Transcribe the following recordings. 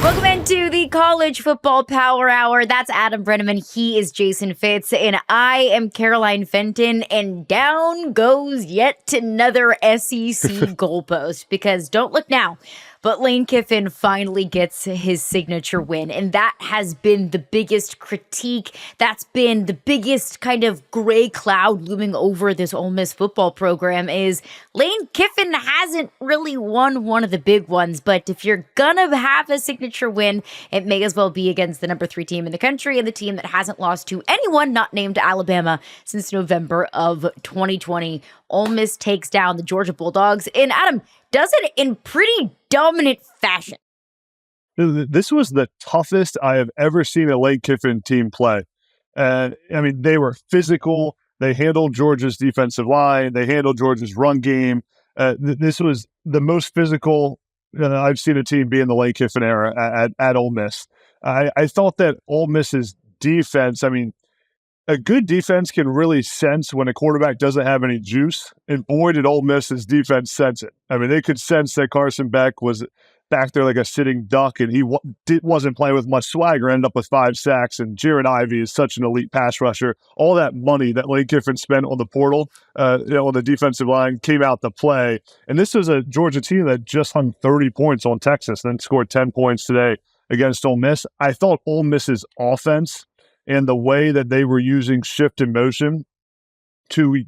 Welcome into the College Football Power Hour. That's Adam Breneman. He is Jason Fitz, and I am Caroline Fenton. And down goes yet another SEC goalpost, because don't look now, but Lane Kiffin finally gets his signature win. And that has been the biggest critique. That's been the biggest kind of gray cloud looming over this Ole Miss football program, is Lane Kiffin hasn't really won one of the big ones. But if you're gonna have a signature win, it may as well be against the number 3 team in the country and the team that hasn't lost to anyone not named Alabama since November of 2020. Ole Miss takes down the Georgia Bulldogs, and Adam does it in pretty dominant fashion. This was the toughest I have ever seen a Lane Kiffin team play. They were physical. They handled Georgia's defensive line. They handled Georgia's run game. This was the most physical I've seen a team be in the Lane Kiffin era at Ole Miss. I thought that Ole Miss's defense, a good defense can really sense when a quarterback doesn't have any juice. And boy, did Ole Miss's defense sense it. They could sense that Carson Beck was back there like a sitting duck, and he wasn't playing with much swagger, ended up with 5 sacks. And Jared Ivey is such an elite pass rusher. All that money that Lane Kiffin spent on the portal, on the defensive line, came out to play. And this was a Georgia team that just hung 30 points on Texas, then scored 10 points today against Ole Miss. I thought Ole Miss's offense and the way that they were using shift and motion to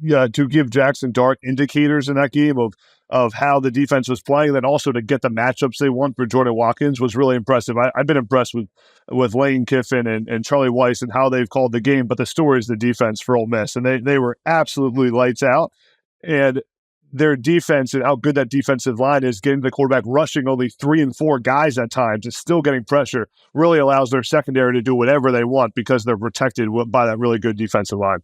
give Jackson Dart indicators in that game of how the defense was playing, and then also to get the matchups they want for Jordan Watkins was really impressive. I've been impressed with Lane Kiffin and Charlie Weiss and how they've called the game, but the story is the defense for Ole Miss, and they were absolutely lights out. And their defense and how good that defensive line is, getting the quarterback rushing only 3 and 4 guys at times and still getting pressure, really allows their secondary to do whatever they want because they're protected by that really good defensive line.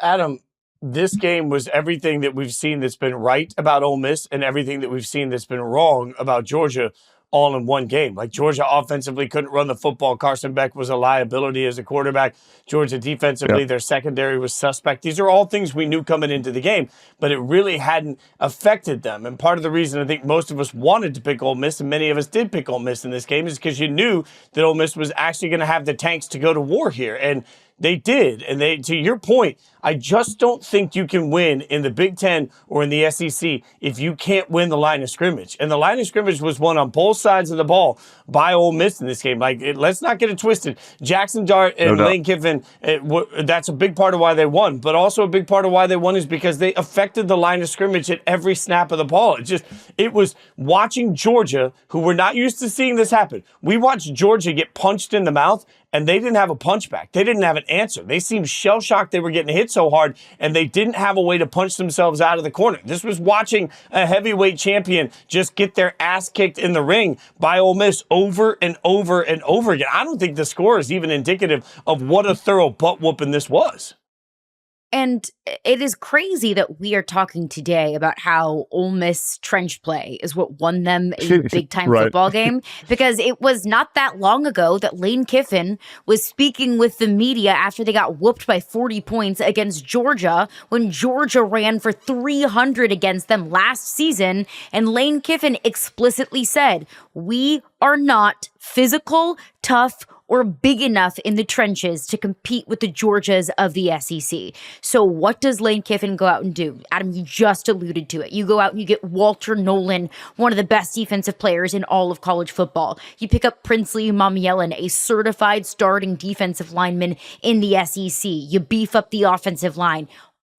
Adam, this game was everything that we've seen that's been right about Ole Miss and everything that we've seen that's been wrong about Georgia, all in one game. Like, Georgia offensively couldn't run the football. Carson Beck was a liability as a quarterback. Georgia defensively, Their secondary was suspect. These are all things we knew coming into the game, but it really hadn't affected them. And part of the reason I think most of us wanted to pick Ole Miss, and many of us did pick Ole Miss in this game, is because you knew that Ole Miss was actually going to have the tanks to go to war here. And they did. And to your point, I just don't think you can win in the Big Ten or in the SEC if you can't win the line of scrimmage. And the line of scrimmage was won on both sides of the ball by Ole Miss in this game. Let's not get it twisted. Jackson Dart and Lane Kiffin, that's a big part of why they won. But also a big part of why they won is because they affected the line of scrimmage at every snap of the ball. It was watching Georgia, who we're not used to seeing this happen. We watched Georgia get punched in the mouth, and they didn't have a punchback. They didn't have an answer. They seemed shell-shocked they were getting hit so hard, and they didn't have a way to punch themselves out of the corner. This was watching a heavyweight champion just get their ass kicked in the ring by Ole Miss over and over and over again. I don't think the score is even indicative of what a thorough butt-whooping this was. And it is crazy that we are talking today about how Ole Miss trench play is what won them a big-time football game, because it was not that long ago that Lane Kiffin was speaking with the media after they got whooped by 40 points against Georgia when Georgia ran for 300 against them last season. And Lane Kiffin explicitly said, "We are not physical, tough, or big enough in the trenches to compete with the Georgias of the SEC." So what does Lane Kiffin go out and do? Adam, you just alluded to it. You go out and you get Walter Nolan, one of the best defensive players in all of college football. You pick up Princely Mamielin, a certified starting defensive lineman in the SEC. You beef up the offensive line.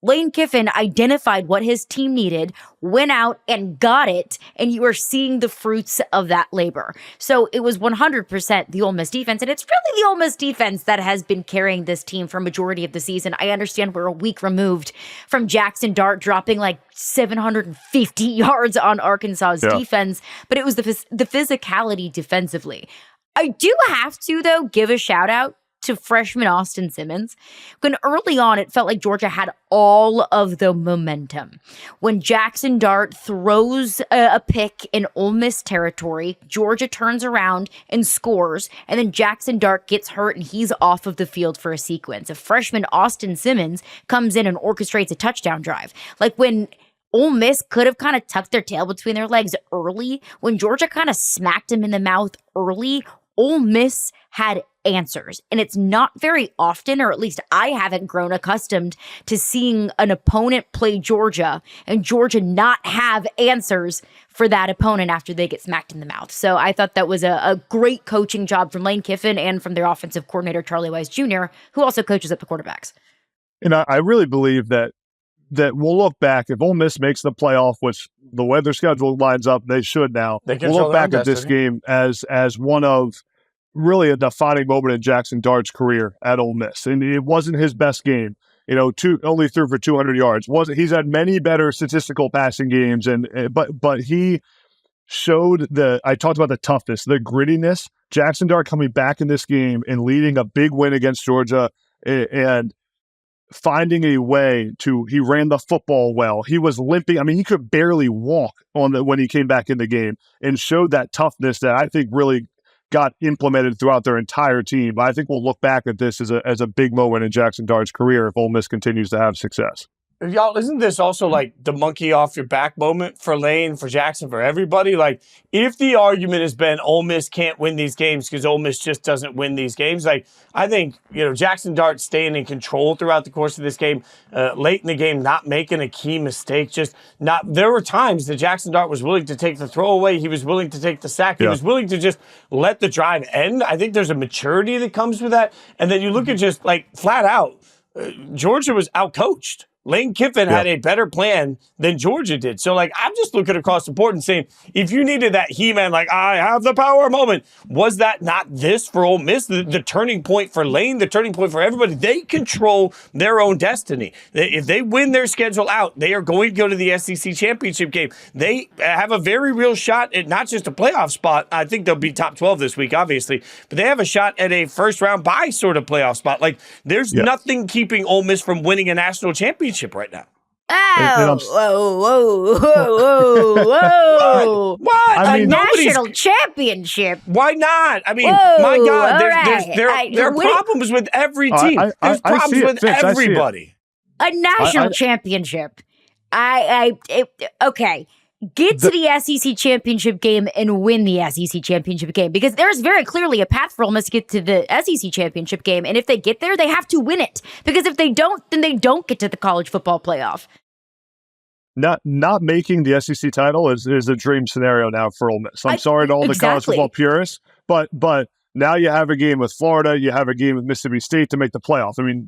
Lane Kiffin identified what his team needed, went out and got it, and you are seeing the fruits of that labor. So it was 100% the Ole Miss defense, and it's really the Ole Miss defense that has been carrying this team for a majority of the season. I understand we're a week removed from Jackson Dart dropping like 750 yards on Arkansas's defense, but it was the physicality defensively. I do have to, though, give a shout out to freshman Austin Simmons. When early on, it felt like Georgia had all of the momentum. When Jackson Dart throws a pick in Ole Miss territory, Georgia turns around and scores, and then Jackson Dart gets hurt and he's off of the field for a sequence. A freshman Austin Simmons comes in and orchestrates a touchdown drive. Like when Ole Miss could have kind of tucked their tail between their legs early. When Georgia kind of smacked him in the mouth early, Ole Miss had answers. And it's not very often, or at least I haven't grown accustomed to seeing an opponent play Georgia and Georgia not have answers for that opponent after they get smacked in the mouth. So I thought that was a great coaching job from Lane Kiffin and from their offensive coordinator, Charlie Wise Jr., who also coaches up the quarterbacks. And I really believe that we'll look back, if Ole Miss makes the playoff, which the way their schedule lines up, they should now. We'll look back at this game as one of really a defining moment in Jackson Dart's career at Ole Miss. And it wasn't his best game. Only threw for 200 yards. He's had many better statistical passing games, but he showed I talked about the toughness, the grittiness. Jackson Dart coming back in this game and leading a big win against Georgia and finding a way he ran the football well. He was limping. I mean, he could barely walk when he came back in the game and showed that toughness that I think really got implemented throughout their entire team. I think we'll look back at this as a big moment in Jackson Dart's career if Ole Miss continues to have success. Y'all, isn't this also like the monkey off your back moment for Lane, for Jackson, for everybody? Like, if the argument has been Ole Miss can't win these games because Ole Miss just doesn't win these games, like, I think, Jackson Dart staying in control throughout the course of this game, late in the game, not making a key mistake, there were times that Jackson Dart was willing to take the throwaway. He was willing to take the sack. He was willing to just let the drive end. I think there's a maturity that comes with that. And then you look at just like flat out, Georgia was outcoached. Lane Kiffin had a better plan than Georgia did. So, I'm just looking across the board and saying, if you needed that He-Man, I have the power moment, was that not this for Ole Miss? The turning point for Lane, the turning point for everybody. They control their own destiny. If they win their schedule out, they are going to go to the SEC championship game. They have a very real shot at not just a playoff spot. I think they'll be top 12 this week, obviously. But they have a shot at a first-round bye sort of playoff spot. There's nothing keeping Ole Miss from winning a national championship right now. Whoa. What? A national championship. Why not? I mean, my God, there are problems with every team. There's problems with everybody. A national championship. Okay. Get to the SEC championship game and win the SEC championship game, because there's very clearly a path for Ole Miss to get to the SEC championship game. And if they get there, they have to win it, because if they don't, then they don't get to the college football playoff. Not making the SEC title is a dream scenario now for Ole Miss. I'm sorry to all the college football purists, but now you have a game with Florida, you have a game with Mississippi State to make the playoff. I mean,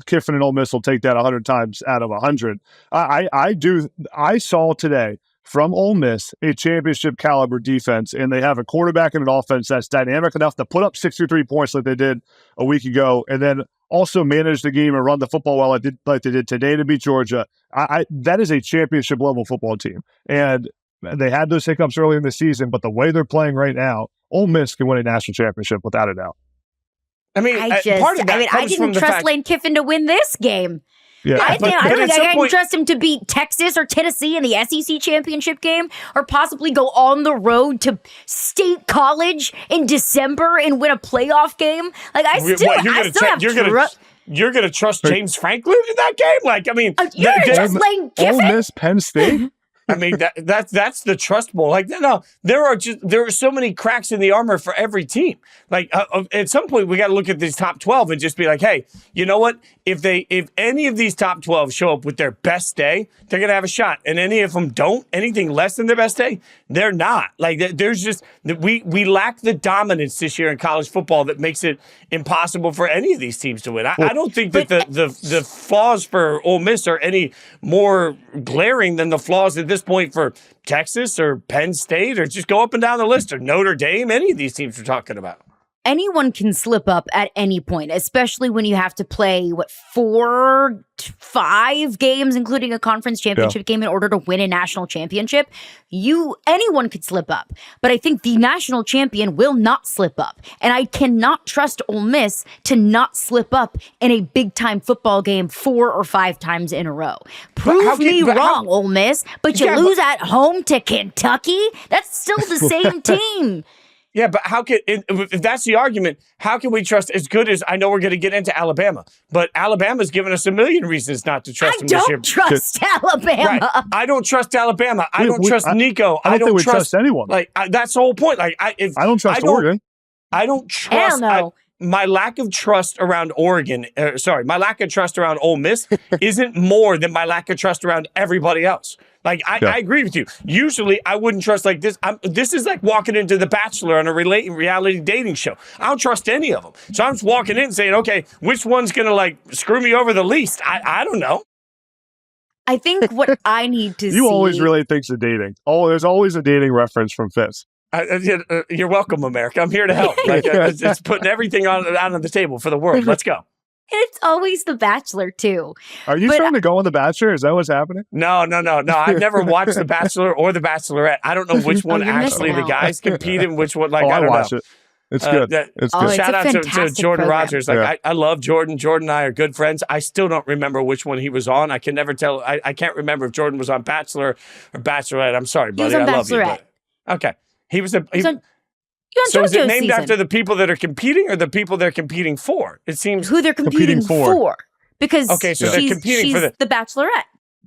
Kiffin and Ole Miss will take that 100 times out of 100. I saw today from Ole Miss a championship caliber defense, and they have a quarterback and an offense that's dynamic enough to put up 63 points like they did a week ago, and then also manage the game and run the football well like they did today to beat Georgia. That is a championship level football team, and they had those hiccups early in the season, but the way they're playing right now, Ole Miss can win a national championship without a doubt. I mean, I didn't trust Lane Kiffin to win this game. Yeah. I can trust him to beat Texas or Tennessee in the SEC championship game, or possibly go on the road to State College in December and win a playoff game. You're going to trust James Franklin in that game? You're going to trust Lane Kiffin? Ole Miss, Penn State? I mean, that's the trust bowl. There are so many cracks in the armor for every team. At some point, we got to look at these top 12 and just be like, hey, you know what? If any of these top 12 show up with their best day, they're going to have a shot. And any of them don't, anything less than their best day, they're not. There's just, we lack the dominance this year in college football that makes it impossible for any of these teams to win. I don't think that the flaws for Ole Miss are any more glaring than the flaws at this point for Texas or Penn State, or just go up and down the list, or Notre Dame, any of these teams we're talking about. Anyone can slip up at any point, especially when you have to play, 4, 5 games, including a conference championship game, in order to win a national championship. Anyone could slip up. But I think the national champion will not slip up. And I cannot trust Ole Miss to not slip up in a big-time football game 4 or 5 times in a row. Prove me wrong, Ole Miss, but you lose at home to Kentucky? That's still the same team. Yeah, but if that's the argument, how can we trust as good as I know we're going to get into Alabama? But Alabama's given us a million reasons not to trust them this year. I don't trust Alabama. Right. I don't trust Alabama. I don't trust Nico. I don't think we trust anyone. Like that's the whole point. Like I don't trust Oregon. I don't trust. My lack of trust around Oregon. My lack of trust around Ole Miss isn't more than my lack of trust around everybody else. Like, I agree with you. Usually, I wouldn't trust like this. This is like walking into The Bachelor on a reality dating show. I don't trust any of them. So I'm just walking in and saying, okay, which one's going to like screw me over the least? I don't know. I think what I need to see. You always relate things to dating. Oh, there's always a dating reference from Fitz. You're welcome, America. I'm here to help. Like, it's putting everything out on the table for the world. Let's go. It's always The Bachelor, too. Are you trying to go on The Bachelor? Is that what's happening? No. I've never watched The Bachelor or The Bachelorette. I don't know which one actually the guys compete in, which one. Like, I don't watch know. It. It's good. It's good. Shout out to Jordan Rogers. Like, I love Jordan. Jordan and I are good friends. I still don't remember which one he was on. I can never tell. I can't remember if Jordan was on Bachelor or Bachelorette. I'm sorry, buddy. I love you. But, okay. He was on so is it named after the people that are competing or the people they're competing for? It seems who they're competing for. Because so they're competing for the Bachelorette.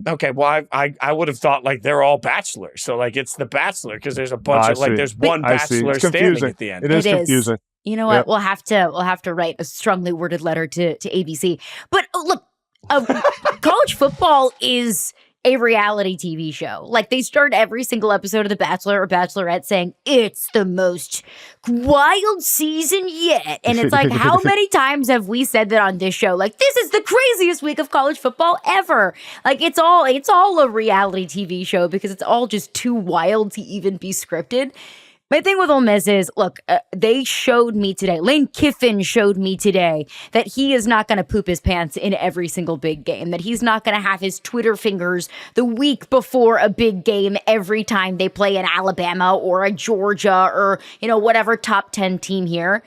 Okay, well, I would have thought like they're all bachelors, so like it's the Bachelor because there's a bunch of like there's one bachelor standing at the end. It is confusing. You know what? Yep. We'll have to write a strongly worded letter to ABC. But look, college football is a reality TV show. Like they start every single episode of The Bachelor or Bachelorette saying it's the most wild season yet. And it's like, how many times have we said that on this show? Like, this is the craziest week of college football ever. Like it's all a reality TV show because it's all just too wild to even be scripted. My thing with Ole Miss is, look, they showed me today, Lane Kiffin showed me today that he is not going to poop his pants in every single big game, that he's not going to have his Twitter fingers the week before a big game every time they play an Alabama or a Georgia or, whatever top 10 team here.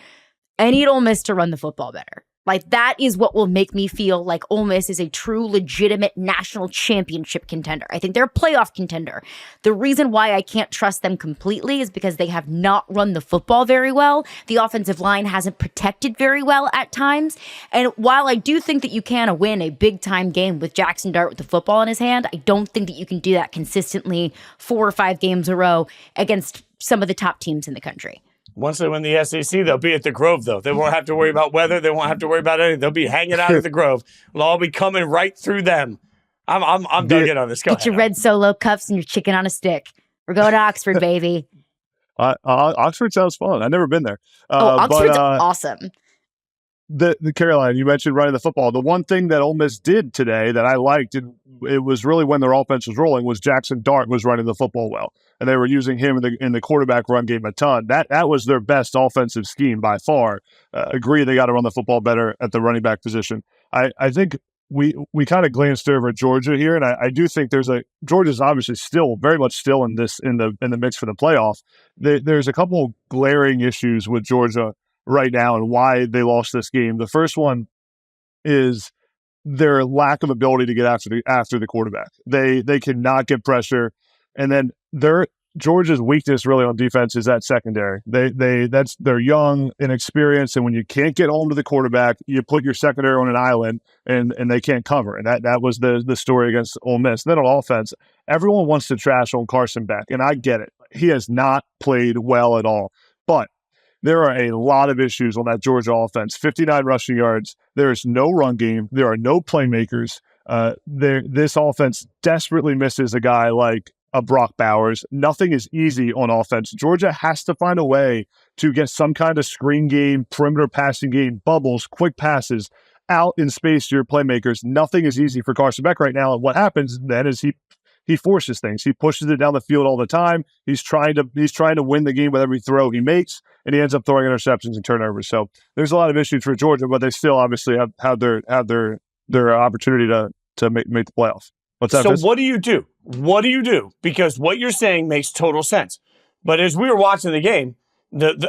I need Ole Miss to run the football better. Like, that is what will make me feel like Ole Miss is a true, legitimate national championship contender. I think they're a playoff contender. The reason why I can't trust them completely is because they have not run the football very well. The offensive line hasn't protected very well at times. And while I do think that you can win a big-time game with Jackson Dart with the football in his hand, I don't think that you can do that consistently 4 or 5 games in a row against some of the top teams in the country. Once they win the SEC, they'll be at the Grove, though. They won't have to worry about weather. They won't have to worry about anything. They'll be hanging out at the Grove. We'll all be coming right through them. I'm dug in on this. Get your red Solo cups and your chicken on a stick. We're going to Oxford, baby. Oxford sounds fun. I've never been there. Oxford's awesome. The Caroline, you mentioned running the football. The one thing that Ole Miss did today that I liked, and it was really when their offense was rolling, was Jackson Dart was running the football well. And they were using him in the quarterback run game a ton. That was their best offensive scheme by far. Agree they got to run the football better at the running back position. I think we kind of glanced over at Georgia here, and I do think Georgia's obviously still very much still in the mix for the playoff. There's a couple glaring issues with Georgia right now and why they lost this game. The first one is their lack of ability to get after the quarterback. They cannot get pressure, and then Georgia's weakness really on defense is that secondary. They're young, inexperienced, and when you can't get home to the quarterback, you put your secondary on an island, and they can't cover. And that was the story against Ole Miss. Then on offense, everyone wants to trash on Carson Beck, and I get it. He has not played well at all, but there are a lot of issues on that Georgia offense. 59 rushing yards. There is no run game. There are no playmakers. This offense desperately misses a guy like a Brock Bowers. Nothing is easy on offense. Georgia has to find a way to get some kind of screen game, perimeter passing game, bubbles, quick passes out in space to your playmakers. Nothing is easy for Carson Beck right now. And what happens then is he forces things. He pushes it down the field all the time. He's trying to win the game with every throw he makes, and he ends up throwing interceptions and turnovers. So there's a lot of issues for Georgia, but they still obviously have their opportunity to make the playoffs. What's that? So what do you do? What do you do? Because what you're saying makes total sense. But as we were watching the game,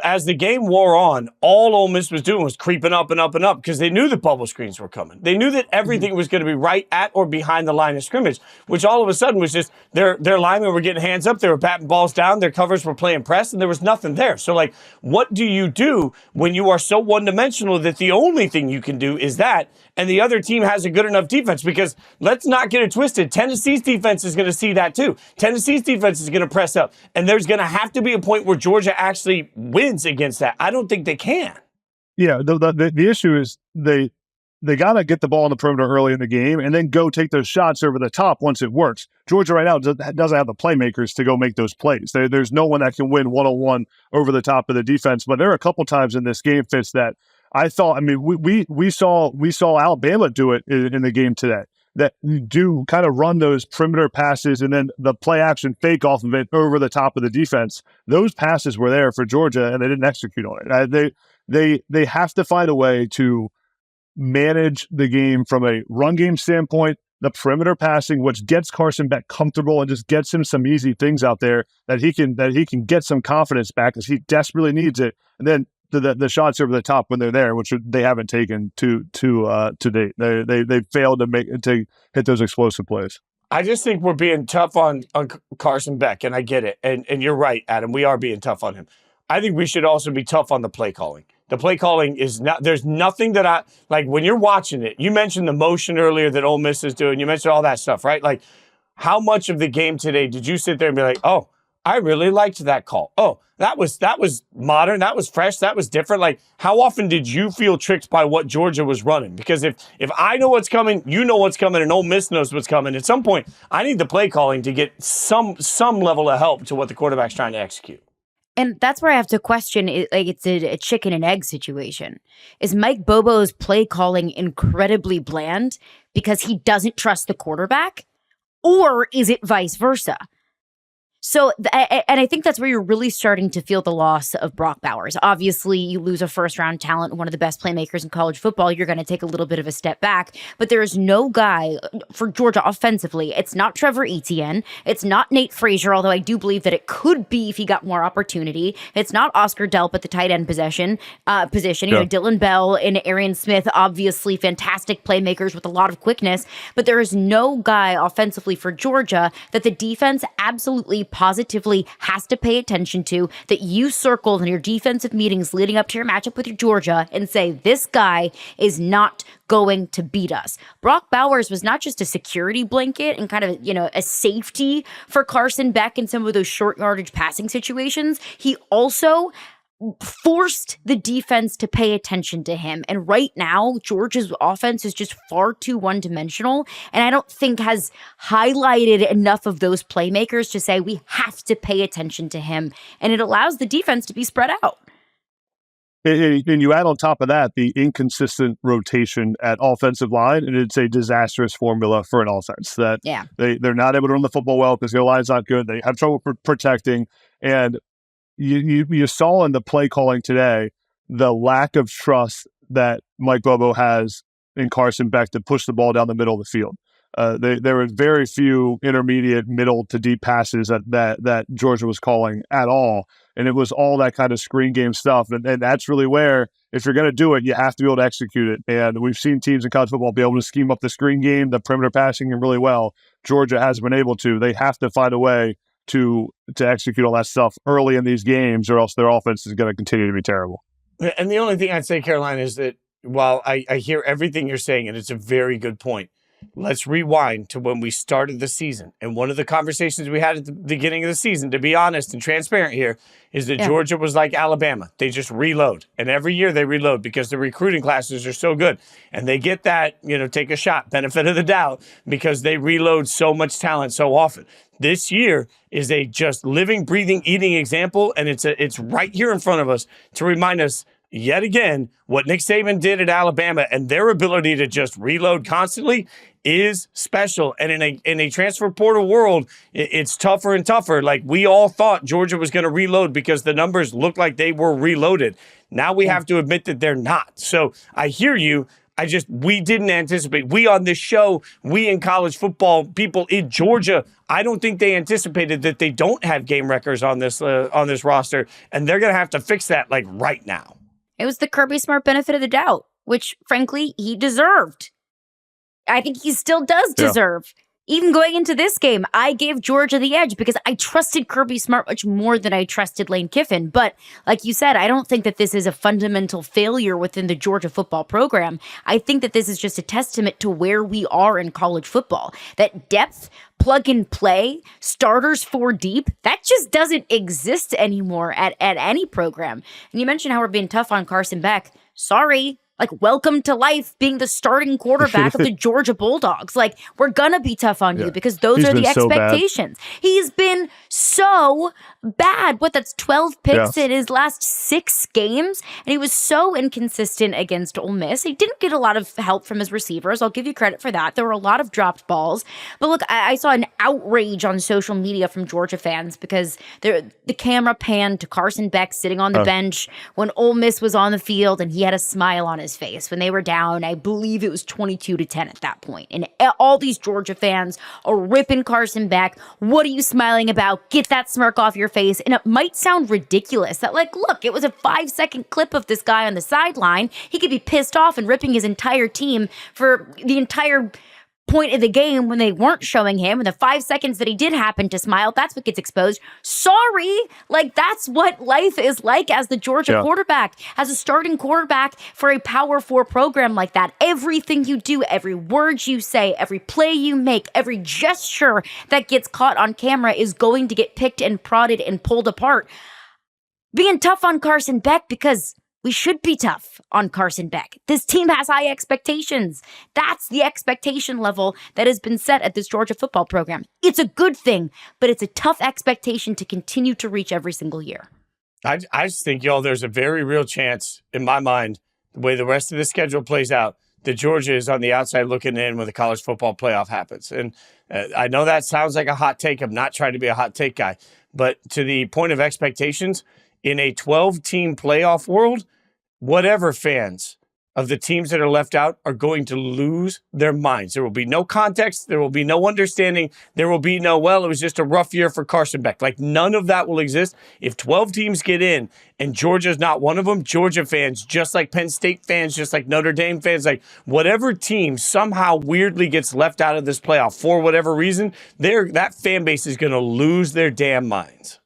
as the game wore on, all Ole Miss was doing was creeping up and up and up because they knew the bubble screens were coming. They knew that everything was going to be right at or behind the line of scrimmage, which all of a sudden was just their linemen were getting hands up, they were batting balls down, their covers were playing press, and there was nothing there. So, like, what do you do when you are so one-dimensional that the only thing you can do is that, and the other team has a good enough defense? Because let's not get it twisted. Tennessee's defense is going to see that too. Tennessee's defense is going to press up, and there's going to have to be a point where Georgia actually wins against that. I don't think they can. Yeah, the issue is they got to get the ball on the perimeter early in the game and then go take those shots over the top once it works. Georgia right now doesn't have the playmakers to go make those plays. There's no one that can win one-on-one over the top of the defense. But there are a couple times in this game, Fitz, that I thought, I mean, we saw Alabama do it in the game today, that do kind of run those perimeter passes and then the play action fake off of it over the top of the defense. Those passes were there for Georgia and they didn't execute on it. They have to find a way to manage the game from a run game standpoint, the perimeter passing, which gets Carson back comfortable and just gets him some easy things out there that he can get some confidence back because he desperately needs it. And then the shots over the top when they're there, which they haven't taken to date. They failed to hit those explosive plays. I just think we're being tough on Carson Beck, and I get it. And you're right, Adam. We are being tough on him. I think we should also be tough on the play calling. The play calling is not, there's nothing that I, like when you're watching it, you mentioned the motion earlier that Ole Miss is doing. You mentioned all that stuff, right? Like, how much of the game today did you sit there and be like, oh, I really liked that call. Oh, that was modern. That was fresh. That was different. Like, how often did you feel tricked by what Georgia was running? Because if I know what's coming, you know what's coming, and Ole Miss knows what's coming, at some point, I need the play calling to get some level of help to what the quarterback's trying to execute. And that's where I have to question it, like it's a chicken and egg situation. Is Mike Bobo's play calling incredibly bland because he doesn't trust the quarterback? Or is it vice versa? So, and I think that's where you're really starting to feel the loss of Brock Bowers. Obviously, you lose a first-round talent, one of the best playmakers in college football, you're going to take a little bit of a step back. But there is no guy for Georgia offensively. It's not Trevor Etienne. It's not Nate Frazier, although I do believe that it could be if he got more opportunity. It's not Oscar Delp at the tight end position. You know, Dylan Bell and Arian Smith, obviously fantastic playmakers with a lot of quickness. But there is no guy offensively for Georgia that the defense absolutely positively has to pay attention to, that you circled in your defensive meetings leading up to your matchup with your Georgia and say, this guy is not going to beat us. Brock Bowers was not just a security blanket and kind of, you know, a safety for Carson Beck in some of those short yardage passing situations. He also forced the defense to pay attention to him. And right now, Georgia's offense is just far too one-dimensional. And I don't think has highlighted enough of those playmakers to say we have to pay attention to him. And it allows the defense to be spread out. And you add on top of that the inconsistent rotation at offensive line, and it's a disastrous formula for an offense that they're not able to run the football well because their line's not good. They have trouble protecting. And you saw in the play calling today the lack of trust that Mike Bobo has in Carson Beck to push the ball down the middle of the field. There were very few intermediate, middle to deep passes that Georgia was calling at all. And it was all that kind of screen game stuff. And that's really where, if you're going to do it, you have to be able to execute it. And we've seen teams in college football be able to scheme up the screen game, the perimeter passing really well. Georgia hasn't been able to. They have to find a way to execute all that stuff early in these games, or else their offense is going to continue to be terrible. And the only thing I'd say, Caroline, is that while I hear everything you're saying, and it's a very good point, let's rewind to when we started the season. And one of the conversations we had at the beginning of the season, to be honest and transparent here, is that Georgia was like Alabama. They just reload. And every year they reload because the recruiting classes are so good. And they get that, take a shot, benefit of the doubt, because they reload so much talent so often. This year is a just living, breathing, eating example. And it's right here in front of us to remind us yet again what Nick Saban did at Alabama, and their ability to just reload constantly is special. And in a transfer portal world, it's tougher and tougher. Like, we all thought Georgia was going to reload because the numbers looked like they were reloaded. Now we have to admit that they're not. So I hear you. We didn't anticipate. We on this show, we in college football, people in Georgia, I don't think they anticipated that they don't have game records on this roster, and they're going to have to fix that like right now. It was the Kirby Smart benefit of the doubt, which frankly he deserved. I think he still does deserve. Even going into this game, I gave Georgia the edge because I trusted Kirby Smart much more than I trusted Lane Kiffin. But like you said, I don't think that this is a fundamental failure within the Georgia football program. I think that this is just a testament to where we are in college football. That depth, plug and play, starters 4 deep, that just doesn't exist anymore at any program. And you mentioned how we're being tough on Carson Beck. Sorry. Like, welcome to life being the starting quarterback of the Georgia Bulldogs. Like, we're going to be tough on you because those are the expectations. He's been so bad. That's 12 picks in his last 6 games. And he was so inconsistent against Ole Miss. He didn't get a lot of help from his receivers. I'll give you credit for that. There were a lot of dropped balls. But look, I saw an outrage on social media from Georgia fans because the camera panned to Carson Beck sitting on the bench when Ole Miss was on the field and he had a smile on his face when they were down. I believe it was 22-10 at that point. And all these Georgia fans are ripping Carson Beck. What are you smiling about? Get that smirk off your face. And it might sound ridiculous that, like, look, it was a 5-second clip of this guy on the sideline. He could be pissed off and ripping his entire team for the entire point of the game when they weren't showing him, and the 5 seconds that he did happen to smile, that's what gets exposed. Sorry, like, that's what life is like as the Georgia quarterback, as a starting quarterback for a Power 4 program like that. Everything you do, every word you say, every play you make, every gesture that gets caught on camera is going to get picked and prodded and pulled apart. Being tough on Carson Beck because we should be tough on Carson Beck. This team has high expectations. That's the expectation level that has been set at this Georgia football program. It's a good thing, but it's a tough expectation to continue to reach every single year. I just think, y'all, there's a very real chance, in my mind, the way the rest of the schedule plays out, that Georgia is on the outside looking in when the college football playoff happens. And I know that sounds like a hot take. I'm not trying to be a hot take guy. But to the point of expectations, in a 12-team playoff world, whatever fans of the teams that are left out are going to lose their minds. There will be no context. There will be no understanding. There will be no, well, it was just a rough year for Carson Beck. Like, none of that will exist. If 12 teams get in and Georgia's not one of them, Georgia fans, just like Penn State fans, just like Notre Dame fans, like whatever team somehow weirdly gets left out of this playoff for whatever reason, that fan base is going to lose their damn minds.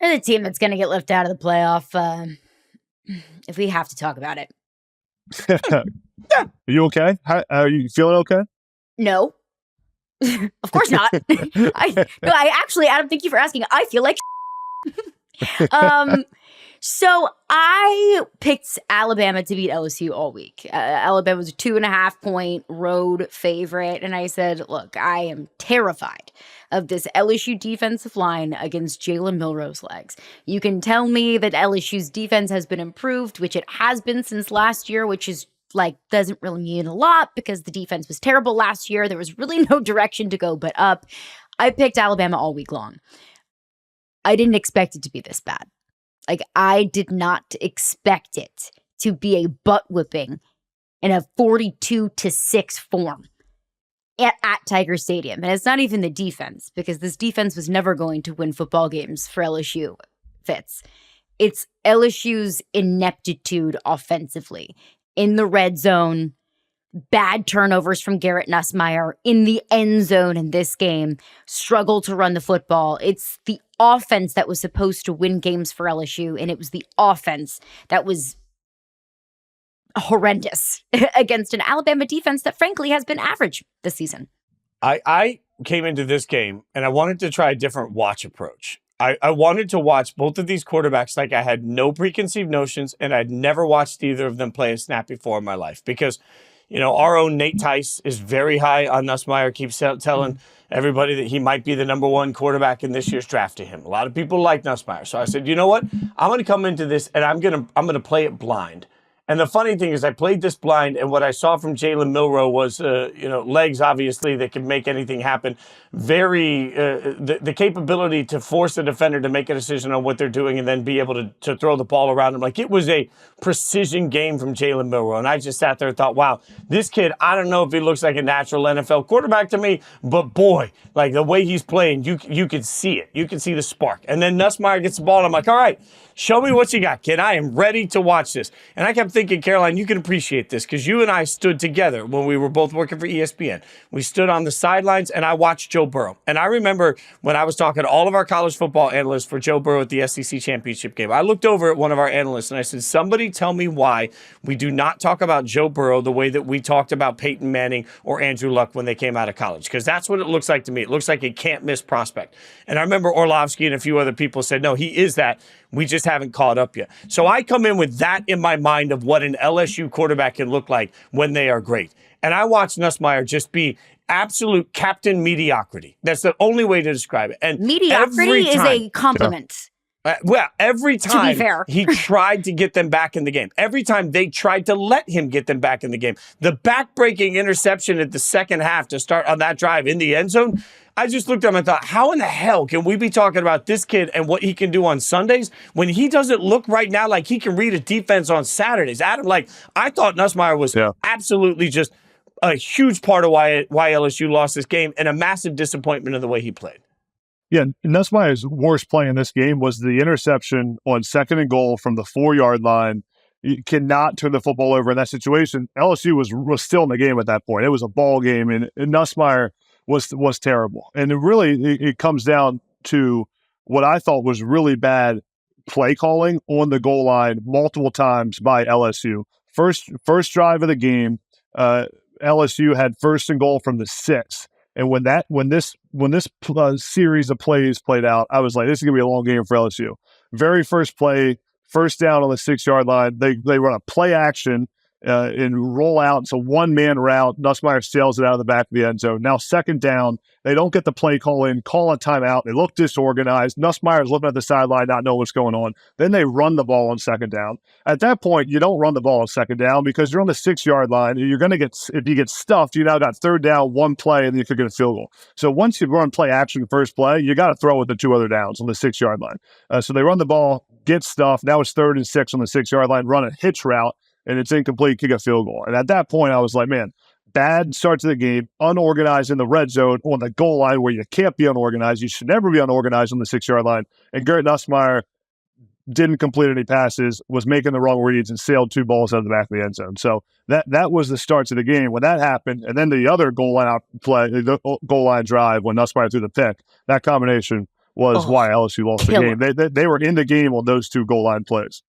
They're the team that's going to get left out of the playoff if we have to talk about it. Are you okay? Are you feeling okay? No. Of course not. I actually, Adam, thank you for asking. I feel like So I picked Alabama to beat LSU all week. Alabama was a 2.5-point road favorite. And I said, look, I am terrified of this LSU defensive line against Jalen Milroe's legs. You can tell me that LSU's defense has been improved, which it has been since last year, which is like doesn't really mean a lot because the defense was terrible last year. There was really no direction to go but up. I picked Alabama all week long. I didn't expect it to be this bad. Like, I did not expect it to be a butt whipping in a 42-6 form at Tiger Stadium. And it's not even the defense, because this defense was never going to win football games for LSU, Fitz. It's LSU's ineptitude offensively. In the red zone, bad turnovers from Garrett Nussmeier in the end zone in this game, struggle to run the football. It's the offense that was supposed to win games for LSU, and it was the offense that was horrendous against an Alabama defense that frankly has been average this season. I came into this game and I wanted to try a different watch approach. I wanted to watch both of these quarterbacks like I had no preconceived notions, and I'd never watched either of them play a snap before in my life because, you know, our own Nate Tice is very high on Nussmeier, keeps telling everybody that he might be the number 1 quarterback in this year's draft to him. A lot of people like Nussmeier. So I said, you know what? I'm going to come into this and I'm going to play it blind. And the funny thing is I played this blind, and what I saw from Jalen Milroe was, legs, obviously, that can make anything happen. The capability to force the defender to make a decision on what they're doing and then be able to throw the ball around him. Like, it was a precision game from Jalen Milroe. And I just sat there and thought, wow, this kid, I don't know if he looks like a natural NFL quarterback to me, but boy, like the way he's playing, you can see it. You can see the spark. And then Nussmeier gets the ball, and I'm like, all right, show me what you got, kid. I am ready to watch this. And I kept thinking, Caroline, you can appreciate this because you and I stood together when we were both working for ESPN. We stood on the sidelines, and I watched Joe Burrow. And I remember when I was talking to all of our college football analysts for Joe Burrow at the SEC championship game, I looked over at one of our analysts, and I said, somebody tell me why we do not talk about Joe Burrow the way that we talked about Peyton Manning or Andrew Luck when they came out of college. Because that's what it looks like to me. It looks like a can't-miss prospect. And I remember Orlovsky and a few other people said, no, he is that. We just haven't caught up yet. So I come in with that in my mind of what an LSU quarterback can look like when they are great. And I watched Nussmeier just be absolute captain mediocrity. That's the only way to describe it. And mediocrity is a compliment. Every time to be fair. he tried to get them back in the game, every time they tried to let him get them back in the game, the back-breaking interception at the second half to start on that drive in the end zone, I just looked at him and thought, how in the hell can we be talking about this kid and what he can do on Sundays when he doesn't look right now like he can read a defense on Saturdays? Adam, I thought Nussmeier was absolutely just a huge part of why LSU lost this game and a massive disappointment in the way he played. Yeah, Nussmeier's worst play in this game was the interception on 2nd and goal from the 4-yard line. You cannot turn the football over in that situation. LSU was still in the game at that point. It was a ball game, and Nussmeier was terrible. And it comes down to what I thought was really bad play calling on the goal line multiple times by LSU. First drive of the game, LSU had 1st and goal from the 6. And when this series of plays played out, I was like, this is gonna be a long game for LSU. Very first play, 1st down on the 6-yard line. They run a play action and roll out. It's a 1-man route. Nussmeier sails it out of the back of the end zone. Now 2nd down, they don't get the play call in, call a timeout. They look disorganized. Nussmeier's looking at the sideline, not knowing what's going on. Then they run the ball on 2nd down. At that point, you don't run the ball on 2nd down because you're on the 6-yard line. You're going to if you get stuffed, you now got 3rd down, 1 play, and then you could get a field goal. So once you run play action first play, you got to throw with the 2 other downs on the 6-yard line. So they run the ball, get stuffed. Now it's 3rd and 6 on the 6-yard line, run a hitch route, and it's incomplete, kick a field goal. And at that point, I was like, man, bad start to the game, unorganized in the red zone on the goal line where you can't be unorganized. You should never be unorganized on the 6-yard line. And Garrett Nussmeier didn't complete any passes, was making the wrong reads, and sailed 2 balls out of the back of the end zone. So that was the start to the game. When that happened, and then the other goal line play, the goal line drive when Nussmeier threw the pick, that combination was why LSU lost the game. They were in the game on those 2 goal line plays.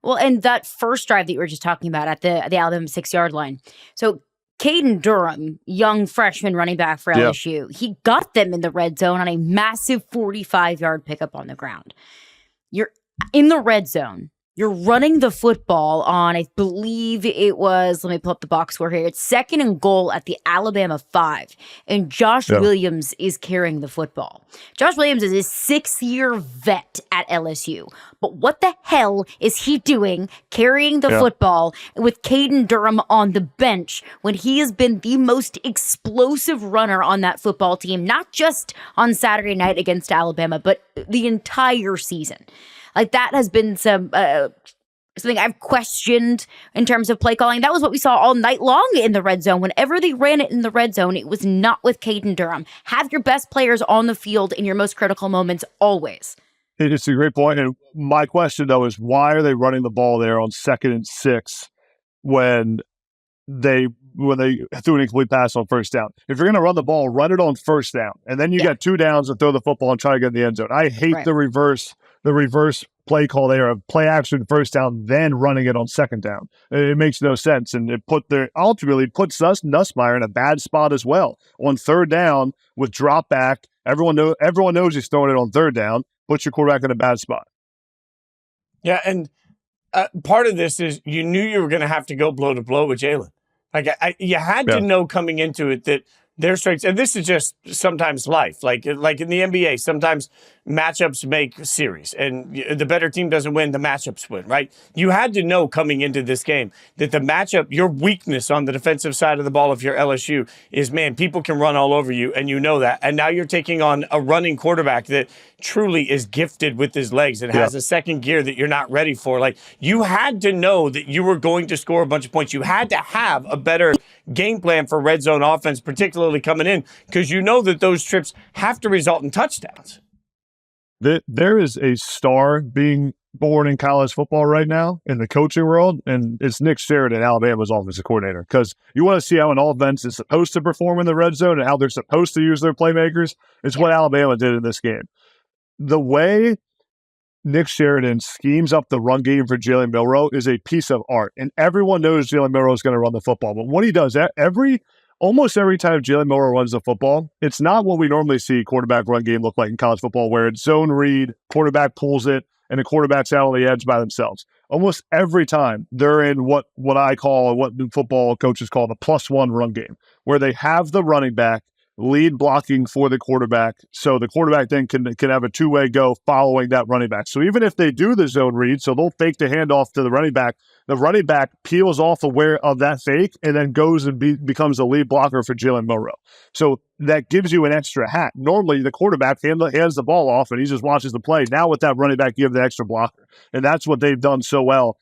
Well, and that first drive that you were just talking about at the Alabama 6-yard line. So Caden Durham, young freshman running back for LSU, he got them in the red zone on a massive 45-yard pickup on the ground. You're in the red zone. You're running the football on, I believe it was, let me pull up the box score here. It's 2nd and goal at the Alabama 5. And Josh Williams is carrying the football. Josh Williams is a 6-year vet at LSU. But what the hell is he doing carrying the football with Caden Durham on the bench when he has been the most explosive runner on that football team, not just on Saturday night against Alabama, but the entire season? Like, that has been something I've questioned in terms of play calling. That was what we saw all night long in the red zone. Whenever they ran it in the red zone, it was not with Caden Durham. Have your best players on the field in your most critical moments always. It's a great point. And my question, though, is why are they running the ball there on 2nd and 6 when they threw an incomplete pass on 1st down? If you're going to run the ball, run it on 1st down. And then you got 2 downs and throw the football and try to get in the end zone. I hate the reverse play call there of play action 1st down, then running it on 2nd down. It makes no sense. And it ultimately puts Nussmeier in a bad spot as well. On 3rd down with drop back, everyone knows he's throwing it on 3rd down, puts your quarterback in a bad spot. Yeah, and part of this is you knew you were going to have to go blow to blow with Jalen. Like you had to know coming into it that their strengths, and this is just sometimes life, like in the NBA, sometimes matchups make series, and the better team doesn't win, the matchups win, right? You had to know coming into this game that the matchup, your weakness on the defensive side of the ball, if you're LSU, is, man, people can run all over you, and you know that. And now you're taking on a running quarterback that truly is gifted with his legs and has a second gear that you're not ready for. Like, you had to know that you were going to score a bunch of points. You had to have a better game plan for red zone offense, particularly coming in, because you know that those trips have to result in touchdowns. There is a star being born in college football right now in the coaching world, and it's Nick Sheridan, Alabama's offensive coordinator, because you want to see how an offense is supposed to perform in the red zone and how they're supposed to use their playmakers. It's what Alabama did in this game. The way Nick Sheridan schemes up the run game for Jalen Milroe is a piece of art, and everyone knows Jalen Milroe is going to run the football. But what he does almost every time Jalen Milroe runs the football, it's not what we normally see quarterback run game look like in college football, where it's zone read, quarterback pulls it, and the quarterback's out on the edge by themselves. Almost every time they're in what I call, what football coaches call the +1 run game, where they have the running back lead blocking for the quarterback, so the quarterback then can have a two-way go following that running back. So even if they do the zone read, so they'll fake the handoff to the running back peels off aware of that fake and then goes and becomes the lead blocker for Jalen Milroe. So that gives you an extra hat. Normally, the quarterback hands the ball off and he just watches the play. Now with that running back, you have the extra blocker. And that's what they've done so well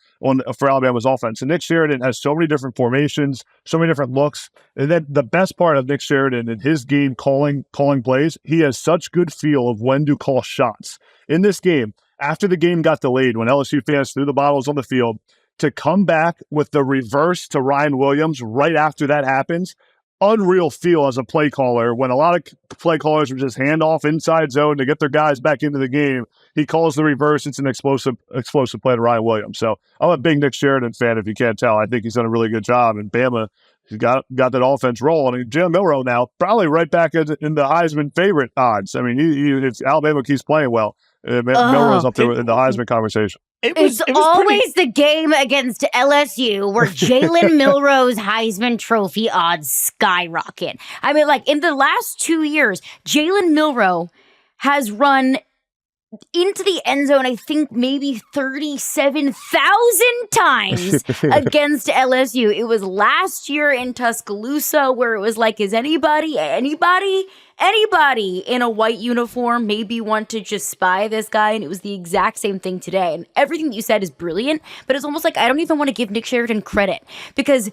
for Alabama's offense. And Nick Sheridan has so many different formations, so many different looks. And then the best part of Nick Sheridan in his game calling plays, he has such good feel of when to call shots. In this game, after the game got delayed, when LSU fans threw the bottles on the field, to come back with the reverse to Ryan Williams right after that happens, unreal feel as a play caller. When a lot of play callers would just hand off inside zone to get their guys back into the game, he calls the reverse. It's an explosive play to Ryan Williams. So I'm a big Nick Sheridan fan, if you can't tell. I think he's done a really good job. And Bama, he's got that offense rolling. And Jalen Milroe now probably right back in the Heisman favorite odds. I mean, if Alabama keeps playing well, Milroe's up there in the Heisman conversation. It's always the game against LSU where Jalen Milroe's Heisman Trophy odds skyrocket. I mean, like, in the last 2 years, Jalen Milroe has run into the end zone, I think maybe 37,000 times against LSU. It was last year in Tuscaloosa where it was like, is anybody in a white uniform maybe want to just spy this guy? And it was the exact same thing today. And everything that you said is brilliant, but it's almost like I don't even want to give Nick Sheridan credit, because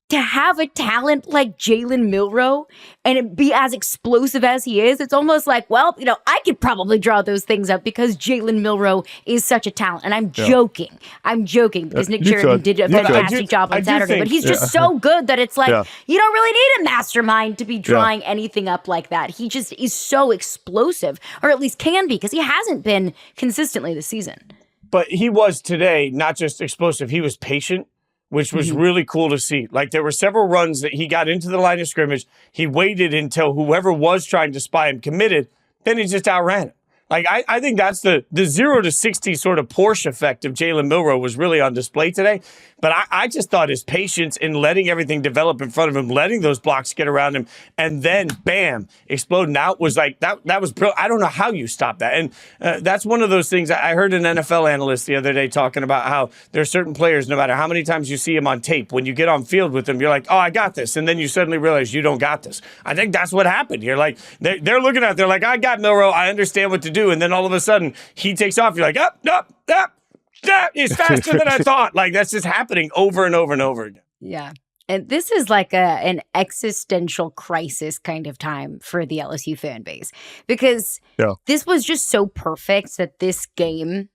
to have a talent like Jalen Milroe and it be as explosive as he is, it's almost like, well, I could probably draw those things up because Jalen Milroe is such a talent. And I'm joking. I'm joking because Nick Sheridan did a fantastic job on Saturday. But he's just so good that it's like, you don't really need a mastermind to be drawing anything up like that. He just is so explosive, or at least can be, because he hasn't been consistently this season. But he was today not just explosive, he was patient, which was really cool to see. Like, there were several runs that he got into the line of scrimmage. He waited until whoever was trying to spy him committed. Then he just outran him. Like, I think that's the 0 to 60 sort of Porsche effect of Jalen Milroe was really on display today. But I just thought his patience in letting everything develop in front of him, letting those blocks get around him, and then, bam, exploding out was like, that was brilliant. I don't know how you stop that. And that's one of those things. I heard an NFL analyst the other day talking about how there are certain players, no matter how many times you see them on tape, when you get on field with them, you're like, oh, I got this. And then you suddenly realize you don't got this. I think that's what happened here. Like, they're looking at it, they're like, I got Milroe. I understand what to do. And then all of a sudden, he takes off. You're like, up. He's faster than I thought. Like, that's just happening over and over and over again. Yeah. And this is like an existential crisis kind of time for the LSU fan base, because this was just so perfect that this game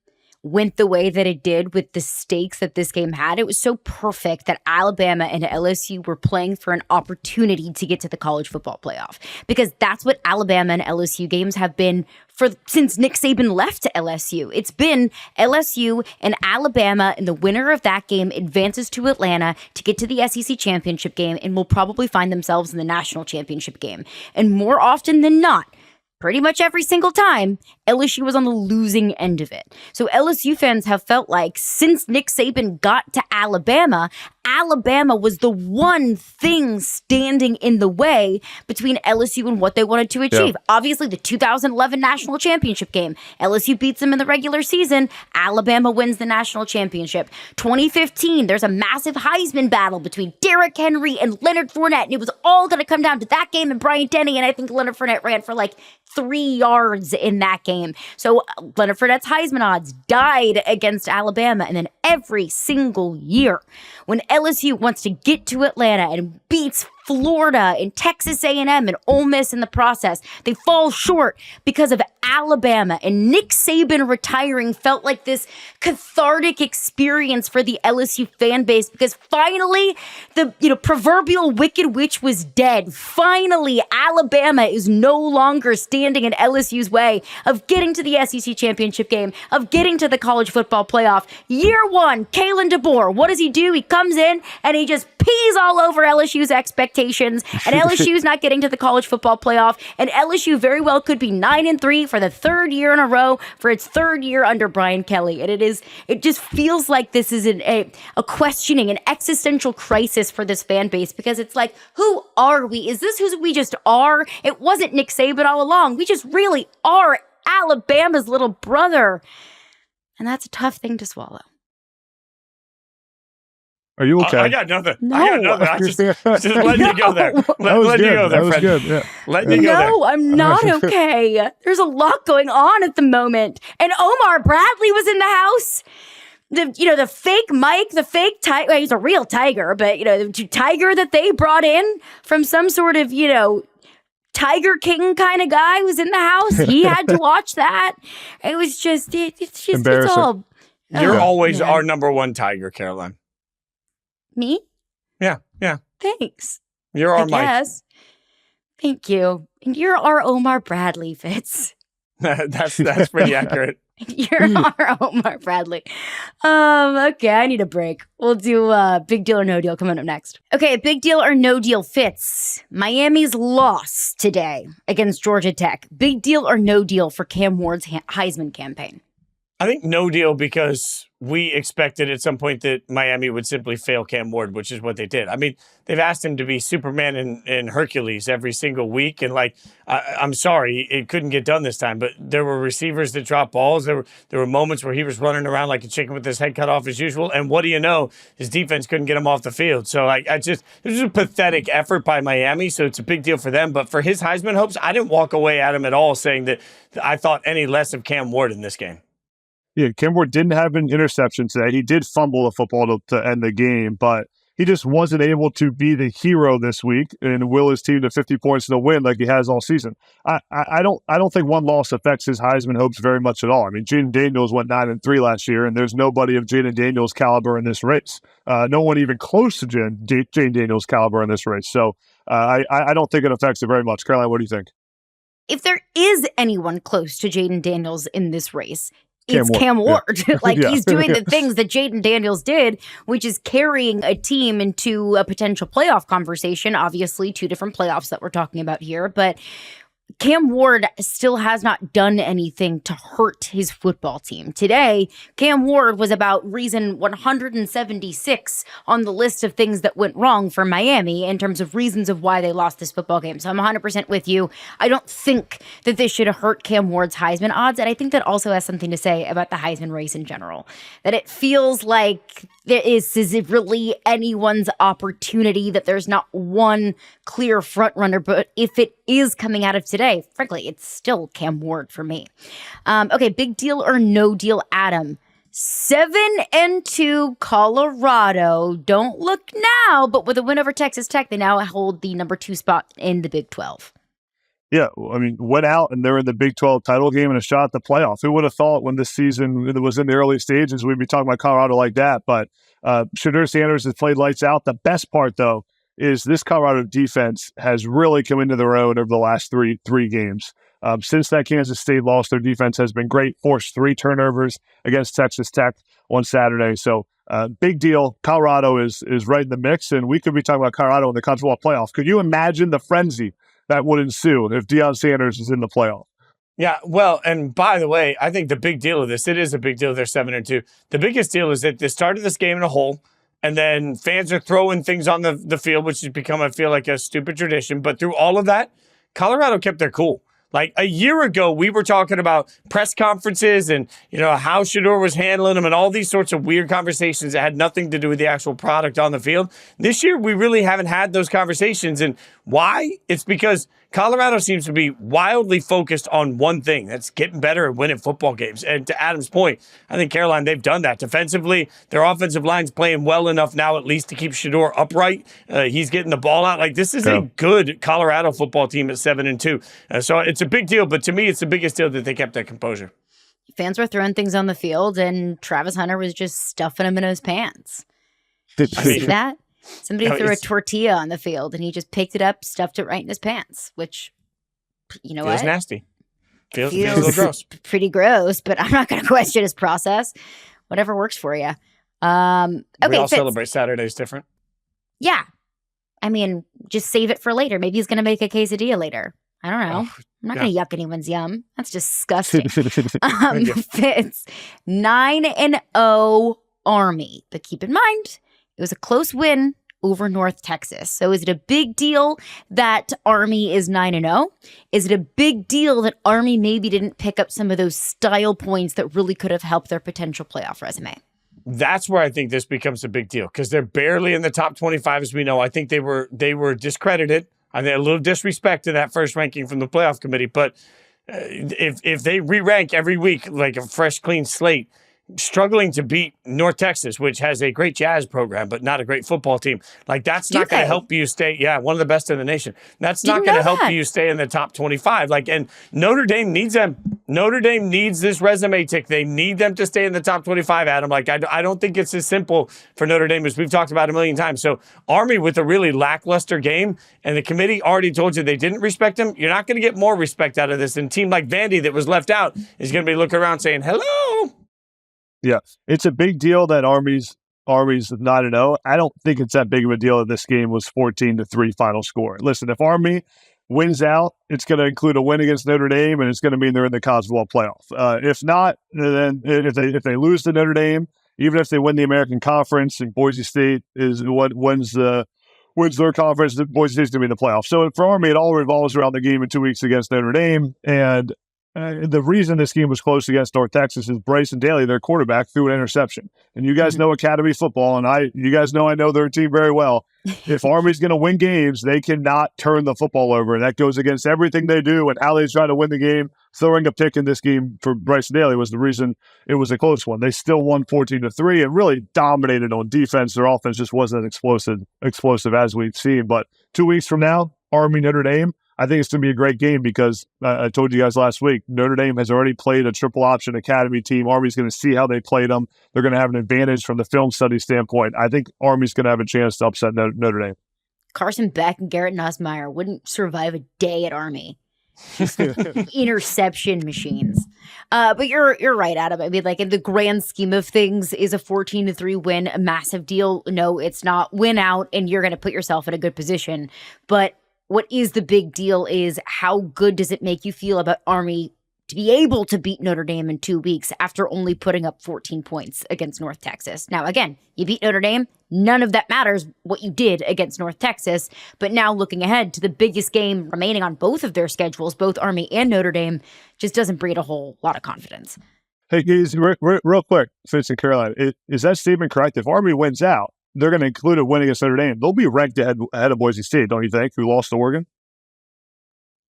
went the way that it did with the stakes that this game had. It was so perfect that Alabama and LSU were playing for an opportunity to get to the college football playoff, because that's what Alabama and LSU games have been since Nick Saban left to LSU. It's been LSU and Alabama, and the winner of that game advances to Atlanta to get to the SEC championship game and will probably find themselves in the national championship game. And more often than not, pretty much every single time, LSU was on the losing end of it. So LSU fans have felt like since Nick Saban got to Alabama was the one thing standing in the way between LSU and what they wanted to achieve. Yeah. Obviously, the 2011 national championship game, LSU beats them in the regular season. Alabama wins the national championship. 2015, there's a massive Heisman battle between Derrick Henry and Leonard Fournette, and it was all going to come down to that game and Bryant Denny, and I think Leonard Fournette ran for like 3 yards in that game. So Leonard Fournette's Heisman odds died against Alabama, and then every single year when LSU wants to get to Atlanta and beats Florida and Texas A&M and Ole Miss in the process, they fall short because of Alabama. And Nick Saban retiring felt like this cathartic experience for the LSU fan base because finally the proverbial wicked witch was dead. Finally, Alabama is no longer standing in LSU's way of getting to the SEC championship game, of getting to the college football playoff. Year one, Kalen DeBoer, what does he do? He comes in and he just pees all over LSU's expectations, and LSU's not getting to the college football playoff, and LSU very well could be 9-3 for the third year in a row for its third year under Brian Kelly. And it just feels like this is a questioning, an existential crisis for this fan base because it's like, who are we? Is this who we just are? It wasn't Nick Saban all along. We just really are Alabama's little brother. And that's a tough thing to swallow. Are you okay? I got nothing. No. I got nothing. I just letting you go there. Letting you go there, friend. Good, yeah. Letting you go there. No, I'm not okay. There's a lot going on at the moment. And Omar Bradley was in the house. The fake Mike, the fake tiger, well, he's a real tiger, but, the tiger that they brought in from some sort of, Tiger King kind of guy was in the house. He had to watch that. It was just, it's all. You're always our number one tiger, Caroline. Me? Yeah. Thanks. You're our Mike. Yes. Thank you. And you're our Omar Bradley, Fitz. That's pretty accurate. You're our Omar Bradley. Okay, I need a break. We'll do Big Deal or No Deal coming up next. Okay, Big Deal or No Deal, Fitz. Miami's loss today against Georgia Tech. Big Deal or No Deal for Cam Ward's Heisman campaign? I think no deal because we expected at some point that Miami would simply fail Cam Ward, which is what they did. I mean, they've asked him to be Superman and Hercules every single week. And I'm sorry, it couldn't get done this time, but there were receivers that dropped balls. There were moments where he was running around like a chicken with his head cut off as usual. And what do you know? His defense couldn't get him off the field. So it was a pathetic effort by Miami. So it's a big deal for them. But for his Heisman hopes, I didn't walk away at him at all saying that I thought any less of Cam Ward in this game. Yeah, Cam Ward didn't have an interception today. He did fumble the football to end the game, but he just wasn't able to be the hero this week and will his team to 50 points in a win like he has all season. I don't think one loss affects his Heisman hopes very much at all. I mean, Jaden Daniels went 9-3 last year, and there's nobody of Jaden Daniels' caliber in this race. No one even close to Jaden Daniels' caliber in this race. So I don't think it affects it very much. Caroline, what do you think? If there is anyone close to Jaden Daniels in this race, it's Cam Ward. Yeah. He's doing the things that Jaden Daniels did, which is carrying a team into a potential playoff conversation. Obviously, 2 different playoffs that we're talking about here. But Cam Ward still has not done anything to hurt his football team. Today, Cam Ward was about reason 176 on the list of things that went wrong for Miami in terms of reasons of why they lost this football game. So I'm 100% with you. I don't think that this should have hurt Cam Ward's Heisman odds. And I think that also has something to say about the Heisman race in general. That it feels like is it really anyone's opportunity, that there's not one clear front runner. But if it is coming out of today, frankly, it's still Cam Ward for me. Okay, Big Deal or No Deal, Adam. 7-2 Colorado. Don't look now, but with a win over Texas Tech, they now hold the number 2 spot in the Big 12. Yeah, I mean, went out and they're in the Big 12 title game and a shot at the playoff. Who would have thought when this season was in the early stages we'd be talking about Colorado like that? But Shedeur Sanders has played lights out. The best part, though, is this Colorado defense has really come into their own over the last three games. Since that Kansas State loss, their defense has been great. Forced 3 turnovers against Texas Tech on Saturday. So big deal. Colorado is right in the mix, and we could be talking about Colorado in the college football playoff. Could you imagine the frenzy that would ensue if Deion Sanders is in the playoff? Yeah, well, and by the way, I think the big deal of this, it is a big deal. They're 7-2. The biggest deal is that they started this game in a hole, and then fans are throwing things on the field, which has become, I feel like, a stupid tradition. But through all of that, Colorado kept their cool. Like a year ago, we were talking about press conferences and, how Shedeur was handling them and all these sorts of weird conversations that had nothing to do with the actual product on the field. This year, we really haven't had those conversations. And why? It's because Colorado seems to be wildly focused on one thing. That's getting better at winning football games. And to Adam's point, I think Carolina, they've done that. Defensively, their offensive line's playing well enough now at least to keep Shedeur upright. He's getting the ball out. Like, this is a good Colorado football team at 7-2. So it's a big deal. But to me, it's the biggest deal that they kept that composure. Fans were throwing things on the field, and Travis Hunter was just stuffing them in his pants. Did you see that? Somebody threw a tortilla on the field, and he just picked it up, stuffed it right in his pants, which, feels nasty. Feels a little gross. Pretty gross, but I'm not going to question his process. Whatever works for you. We all celebrate Saturdays different. Yeah. I mean, just save it for later. Maybe he's going to make a quesadilla later. I don't know. I'm not going to yuck anyone's yum. That's disgusting. Fitz, 9-0 Army. But keep in mind, it was a close win over North Texas. So is it a big deal that Army is 9-0? Is it a big deal that Army maybe didn't pick up some of those style points that really could have helped their potential playoff resume? That's where I think this becomes a big deal because they're barely in the top 25, as we know. I think they were discredited. I think a little disrespect to that first ranking from the playoff committee. But if they re-rank every week like a fresh, clean slate, struggling to beat North Texas, which has a great jazz program, but not a great football team. Like, that's not going to help you stay. Yeah, one of the best in the nation. That's not going to help you stay in the top 25. Like, and Notre Dame needs them. Notre Dame needs this resume tick. They need them to stay in the top 25, Adam. Like, I don't think it's as simple for Notre Dame as we've talked about a million times. So Army with a really lackluster game, and the committee already told you they didn't respect him. You're not going to get more respect out of this. And a team like Vandy that was left out is going to be looking around saying, hello. Yeah, it's a big deal that Army's 9-0. I don't think it's that big of a deal that this game was 14-3 final score. Listen, if Army wins out, it's going to include a win against Notre Dame, and it's going to mean they're in the college football playoff. If not, then if they lose to Notre Dame, even if they win the American Conference and Boise State is what wins their conference, Boise State's going to be in the playoff. So for Army, it all revolves around the game in 2 weeks against Notre Dame, and the reason this game was close against North Texas is Bryson Daly, their quarterback, threw an interception. And you guys know Academy football, and you guys know I know their team very well. If Army's going to win games, they cannot turn the football over. And that goes against everything they do and how they try to win the game. Throwing a pick in this game for Bryson Daly was the reason it was a close one. They still won 14-3 and really dominated on defense. Their offense just wasn't explosive as we've seen. But 2 weeks from now, Army, Notre Dame, I think it's going to be a great game because I told you guys last week, Notre Dame has already played a triple option Academy team. Army's going to see how they played them. They're going to have an advantage from the film study standpoint. I think Army's going to have a chance to upset Notre Dame. Carson Beck and Garrett Nussmeier wouldn't survive a day at Army. Interception machines. But you're right, Adam. I mean, like, in the grand scheme of things, is a 14-3 win a massive deal? No, it's not. Win out, and you're going to put yourself in a good position. But what is the big deal is how good does it make you feel about Army to be able to beat Notre Dame in 2 weeks after only putting up 14 points against North Texas? Now, again, you beat Notre Dame. None of that matters what you did against North Texas. But now looking ahead to the biggest game remaining on both of their schedules, both Army and Notre Dame, just doesn't breed a whole lot of confidence. Hey, guys, real quick, Fitz and Carolina, is that statement correct? If Army wins out, they're going to include a win against Notre Dame. They'll be ranked ahead of Boise State, don't you think, who lost to Oregon?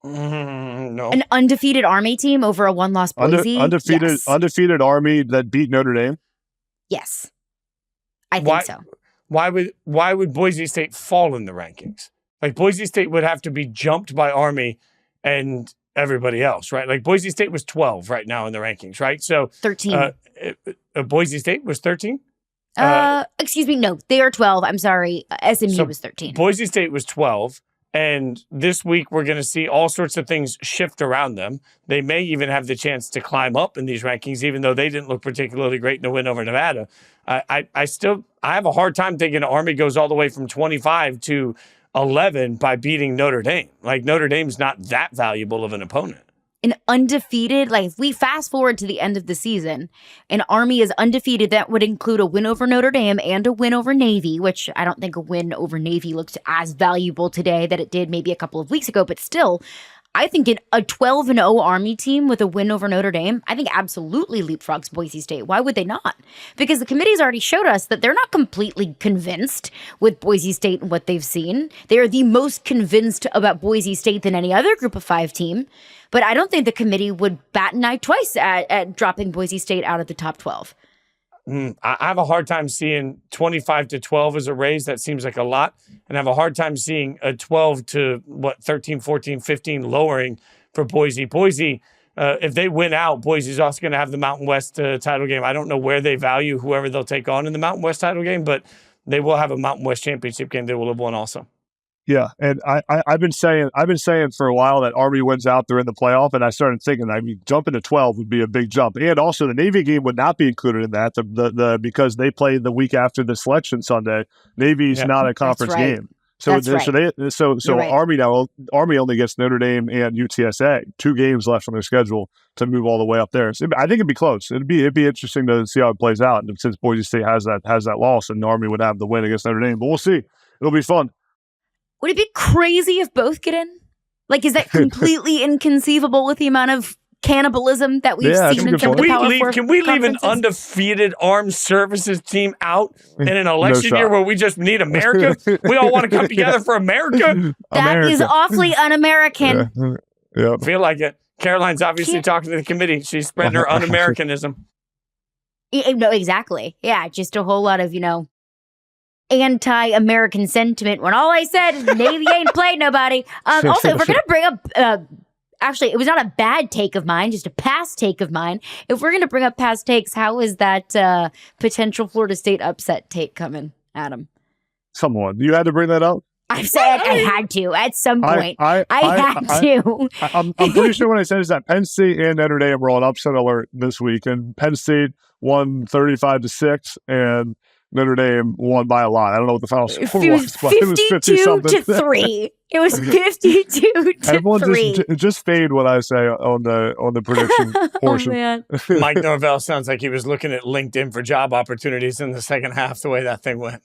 No. An undefeated Army team over a one-loss Boise? Undefeated Army that beat Notre Dame? Yes. I think so. Why would Boise State fall in the rankings? Like, Boise State would have to be jumped by Army and everybody else, right? Like, Boise State was 12 right now in the rankings, right? So 13. Boise State was 13? Excuse me. No, they are 12. I'm sorry. SMU was 13. Boise State was 12. And this week, we're going to see all sorts of things shift around them. They may even have the chance to climb up in these rankings, even though they didn't look particularly great in the win over Nevada. I have a hard time thinking Army goes all the way from 25 to 11 by beating Notre Dame. Like, Notre Dame's not that valuable of an opponent. an undefeated, like if we fast forward to the end of the season, and Army is undefeated, that would include a win over Notre Dame and a win over Navy, which I don't think a win over Navy looks as valuable today that it did maybe a couple of weeks ago, but still, I think a 12-0 Army team with a win over Notre Dame, I think absolutely leapfrogs Boise State. Why would they not? Because the committee's already showed us that they're not completely convinced with Boise State and what they've seen. They are the most convinced about Boise State than any other group of 5 team. But I don't think the committee would bat an eye twice at dropping Boise State out of the top 12. I have a hard time seeing 25-12 as a raise. That seems like a lot. And I have a hard time seeing a 12 to 13, 14, 15 lowering for Boise. Boise, if they win out, Boise's also going to have the Mountain West title game. I don't know where they value whoever they'll take on in the Mountain West title game, but they will have a Mountain West championship game they will have won also. Yeah, and I've been saying for a while that Army wins out, they're in the playoff, and I started thinking, jumping to 12 would be a big jump, and also the Navy game would not be included in that, because they play the week after the selection Sunday. Navy's not a conference game, so Army only gets Notre Dame and UTSA, 2 games left on their schedule to move all the way up there. So I think it'd be close. It'd be interesting to see how it plays out, and since Boise State has that loss, and Army would have the win against Notre Dame, but we'll see. It'll be fun. Would it be crazy if both get in? Like, is that completely inconceivable with the amount of cannibalism that we've seen in some of the Power 4 Can we leave an undefeated armed services team out in an election year where we just need America? We all want to come together for America? That is awfully un-American. Yeah. I feel like it. Caroline's obviously talking to the committee. She's spreading her un-Americanism. No, exactly. Yeah, just a whole lot of, anti-American sentiment when all I said is Navy ain't played nobody. Also, if we're going to bring up, actually, it was not a bad take of mine, just a past take of mine. If we're going to bring up past takes, how is that potential Florida State upset take coming, Adam? Someone, you had to bring that up? I said I had to at some point. I had to. I'm pretty sure what I said is that Penn State and Notre Dame were on upset alert this week, and Penn State won 35-6, and Notre Dame won by a lot. I don't know what the final score was, but it was 52-3. It was 52-3. Everyone just fade what I say on the prediction portion. Man. Mike Norvell sounds like he was looking at LinkedIn for job opportunities in the second half, the way that thing went.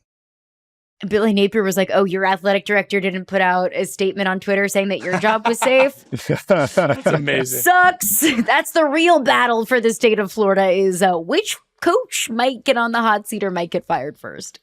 Billy Napier was like, "Oh, your athletic director didn't put out a statement on Twitter saying that your job was safe." That's amazing. Sucks. That's the real battle for the state of Florida is which coach might get on the hot seat or might get fired first.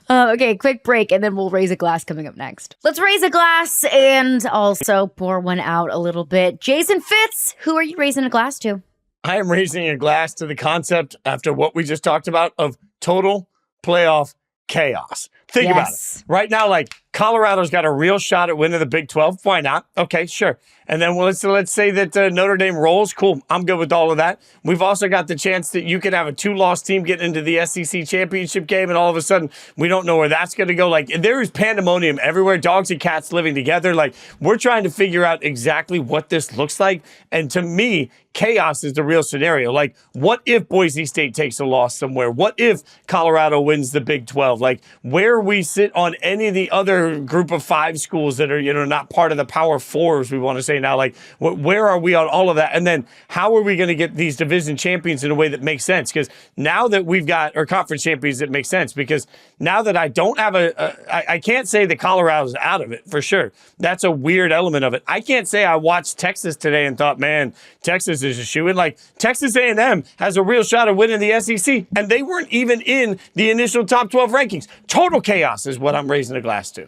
Okay, quick break, and then we'll raise a glass coming up next. Let's raise a glass and also pour one out a little bit. Jason Fitz, who are you raising a glass to? I am raising a glass to the concept, after what we just talked about, of total playoff chaos. Think about it. Right now, Colorado's got a real shot at winning the Big 12. Why not? Okay, sure. And then let's say that Notre Dame rolls. Cool. I'm good with all of that. We've also got the chance that you could have a 2-loss team get into the SEC championship game, and all of a sudden we don't know where that's going to go. There is pandemonium everywhere. Dogs and cats living together. We're trying to figure out exactly what this looks like. And to me, chaos is the real scenario. What if Boise State takes a loss somewhere? What if Colorado wins the Big 12? Where we sit on any of the other group of 5 schools that are, not part of the Power 4s, we want to say now, where are we on all of that? And then how are we going to get these division champions in a way that makes sense? Because now that we've got, or conference champions that make sense, because now that I don't have I can't say that Colorado's out of it for sure. That's a weird element of it. I can't say I watched Texas today and thought, man, Texas is a shoo-in. Texas A&M has a real shot of winning the SEC, and they weren't even in the initial top 12 rankings. Total chaos is what I'm raising a glass to.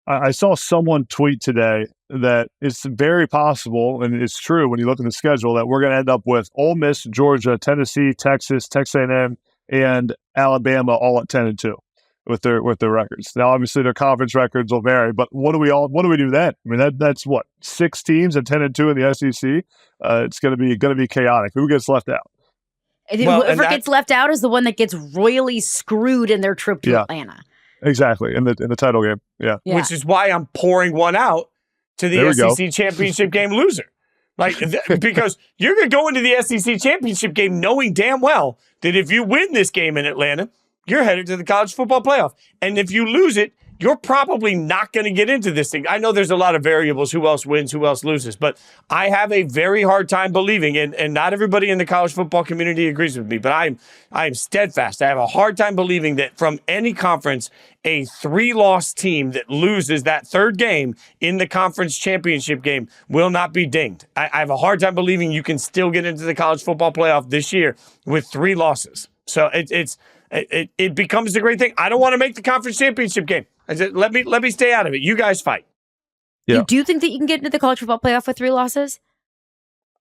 I saw someone tweet today that it's very possible, and it's true when you look at the schedule, that we're going to end up with Ole Miss, Georgia, Tennessee, Texas, Texas A&M, and Alabama all at 10-2 with their records. Now, obviously, their conference records will vary, but what do we do then? I mean, that's what, 6 teams at 10-2 in the SEC. It's going to be chaotic. Who gets left out? Whoever gets left out is the one that gets royally screwed in their trip to Atlanta. Exactly, in the title game. Yeah. Which is why I'm pouring one out to the SEC championship game loser. Because you're going to go into the SEC championship game knowing damn well that if you win this game in Atlanta, you're headed to the college football playoff. And if you lose it, you're probably not going to get into this thing. I know there's a lot of variables, who else wins, who else loses, but I have a very hard time believing, and not everybody in the college football community agrees with me, but I'm steadfast. I have a hard time believing that from any conference, a 3-loss team that loses that third game in the conference championship game will not be dinged. I have a hard time believing you can still get into the college football playoff this year with 3 losses. So it becomes a great thing. I don't want to make the conference championship game. I said, let me stay out of it. You guys fight. Yeah. You do think that you can get into the college football playoff with 3 losses?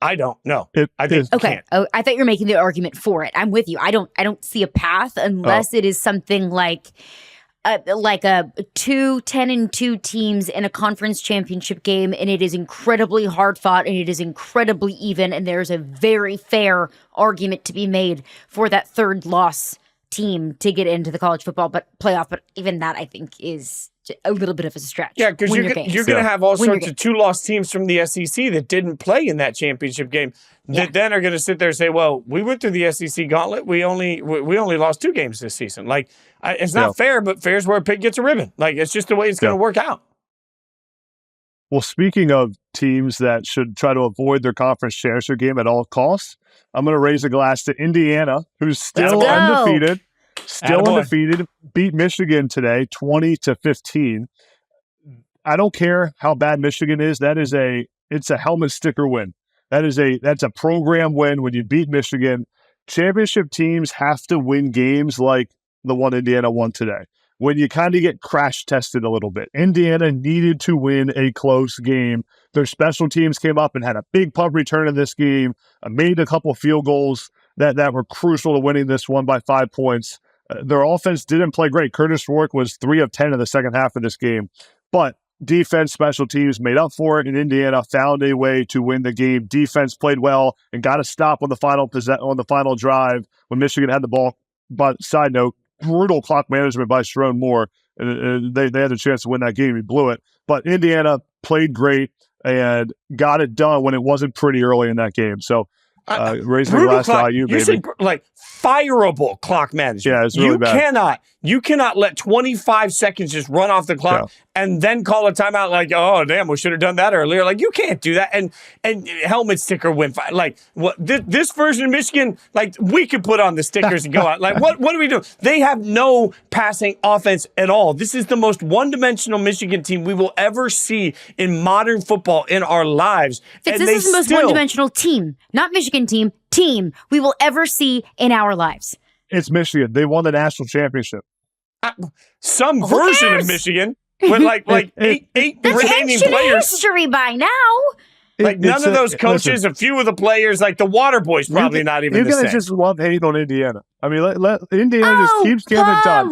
I don't know. I think you can't. Oh, I thought you were making the argument for it. I'm with you. I don't see a path unless it is something like a 10-2 teams in a conference championship game, and it is incredibly hard fought and it is incredibly even, and there's a very fair argument to be made for that 3rd loss team to get into the college football playoff. But even that, I think, is a little bit of a stretch. Yeah, because you're going to have all sorts of 2-loss teams from the SEC that didn't play in that championship game that then are going to sit there and say, well, we went through the SEC gauntlet. We only lost 2 games this season. Like, it's not fair, but fair is where a pig gets a ribbon. Like, it's just the way it's going to work out. Well, speaking of teams that should try to avoid their conference championship game at all costs, I'm going to raise a glass to Indiana, who's still undefeated. Beat Michigan today, 20-15. I don't care how bad Michigan is. It's a helmet sticker win. That's a program win when you beat Michigan. Championship teams have to win games like the one Indiana won today, when you kind of get crash tested a little bit. Indiana needed to win a close game. Their special teams came up and had a big punt return in this game, made a couple field goals that were crucial to winning this one by 5 points. Their offense didn't play great. Curtis Rourke was 3 of 10 in the second half of this game. But defense, special teams made up for it, and Indiana found a way to win the game. Defense played well and got a stop on the final drive when Michigan had the ball. But side note, brutal clock management by Sharon Moore. They had a chance to win that game. He blew it. But Indiana played great and got it done when it wasn't pretty early in that game. So raising the glass to IU, baby. You said, like, fireable clock management. Yeah, it's really bad. You cannot let 25 seconds just run off the clock and then call a timeout like, oh, damn, we should have done that earlier. Like, you can't do that. And helmet sticker win. Like, what this version of Michigan, like, we could put on the stickers and go out. Like, what do we do? They have no passing offense at all. This is the most one-dimensional Michigan team we will ever see in modern football in our lives. This is the most one-dimensional team, not Michigan team we will ever see in our lives. It's Michigan. They won the national championship. Some version of Michigan with like eight remaining players. History by now. Like, none of those coaches, a few of the players, like the water boys, probably not even the same. You guys just love hate on Indiana. I mean, let Indiana just keeps getting it done.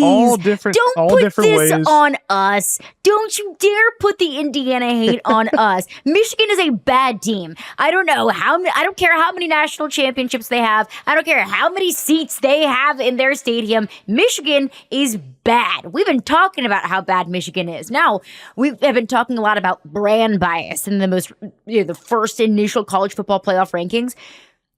All different ways. Don't put this on us. Don't you dare put the Indiana hate on us. Michigan is a bad team. I don't know I don't care how many national championships they have. I don't care how many seats they have in their stadium. Michigan is bad. We've been talking about how bad Michigan is. Now, we have been talking a lot about brand bias in the first initial college football playoff rankings.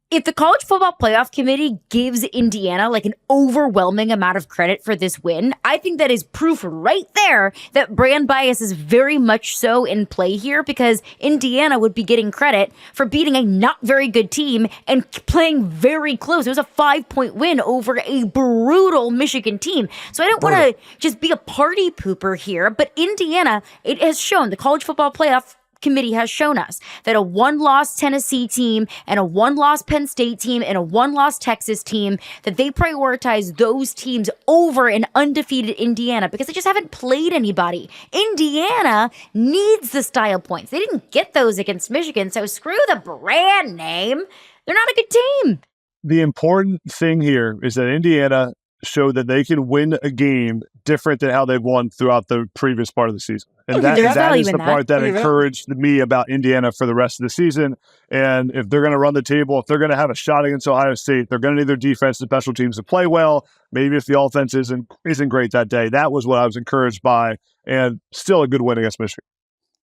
If the College Football Playoff Committee gives Indiana like an overwhelming amount of credit for this win, I think that is proof right there that brand bias is very much so in play here, because Indiana would be getting credit for beating a not very good team and playing very close. It was a 5-point win over a brutal Michigan team. So I don't want to just be a party pooper here, but Indiana, it has shown, the College Football Playoff Committee has shown us that a 1-loss Tennessee team and a 1-loss Penn State team and a 1-loss Texas team, that they prioritize those teams over an undefeated Indiana because they just haven't played anybody. Indiana needs the style points. They didn't get those against Michigan, so screw the brand name. They're not a good team. The important thing here is that Indiana showed that they can win a game different than how they've won throughout the previous part of the season. And that is the part that encouraged me about Indiana for the rest of the season. And if they're going to run the table, if they're going to have a shot against Ohio State, they're going to need their defense and special teams to play well. Maybe if the offense isn't great that day. That was what I was encouraged by, and still a good win against Michigan.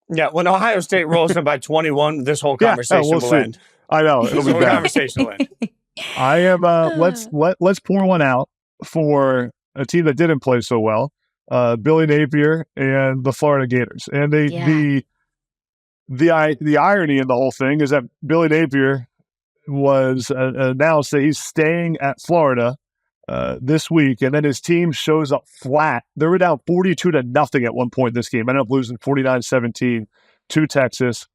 Yeah, when Ohio State rolls in by 21, this whole conversation will end. I know. It'll be bad. Conversation will end. I am let's pour one out for a team that didn't play so well. Billy Napier and the Florida Gators. And the irony in the whole thing is that Billy Napier was announced that he's staying at Florida this week, and then his team shows up flat. They were down 42-0 at one point this game. Ended up losing 49-17 to Texas.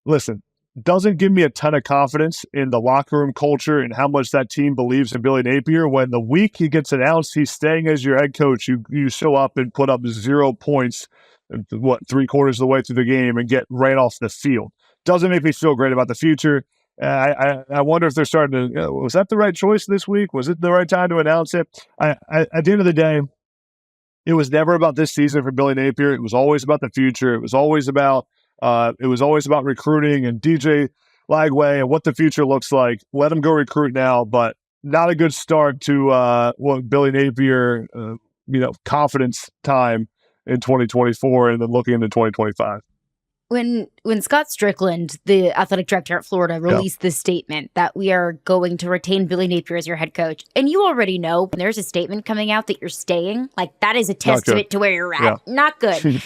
Listen, doesn't give me a ton of confidence in the locker room culture and how much that team believes in Billy Napier. When the week he gets announced he's staying as your head coach, you show up and put up 0 points, 3/4 of the way through the game and get right off the field. Doesn't make me feel great about the future. I wonder if they're starting to, was that the right choice this week? Was it the right time to announce it? At the end of the day, it was never about this season for Billy Napier. It was always about the future. It was always about recruiting and DJ Lagway and what the future looks like. Let him go recruit now, but not a good start to Billy Napier, confidence time in 2024 and then looking into 2025. When Scott Strickland, the athletic director at Florida, released this statement that we are going to retain Billy Napier as your head coach, and you already know when there's a statement coming out that you're staying, like that is a testament to where you're at. Yeah. Not good.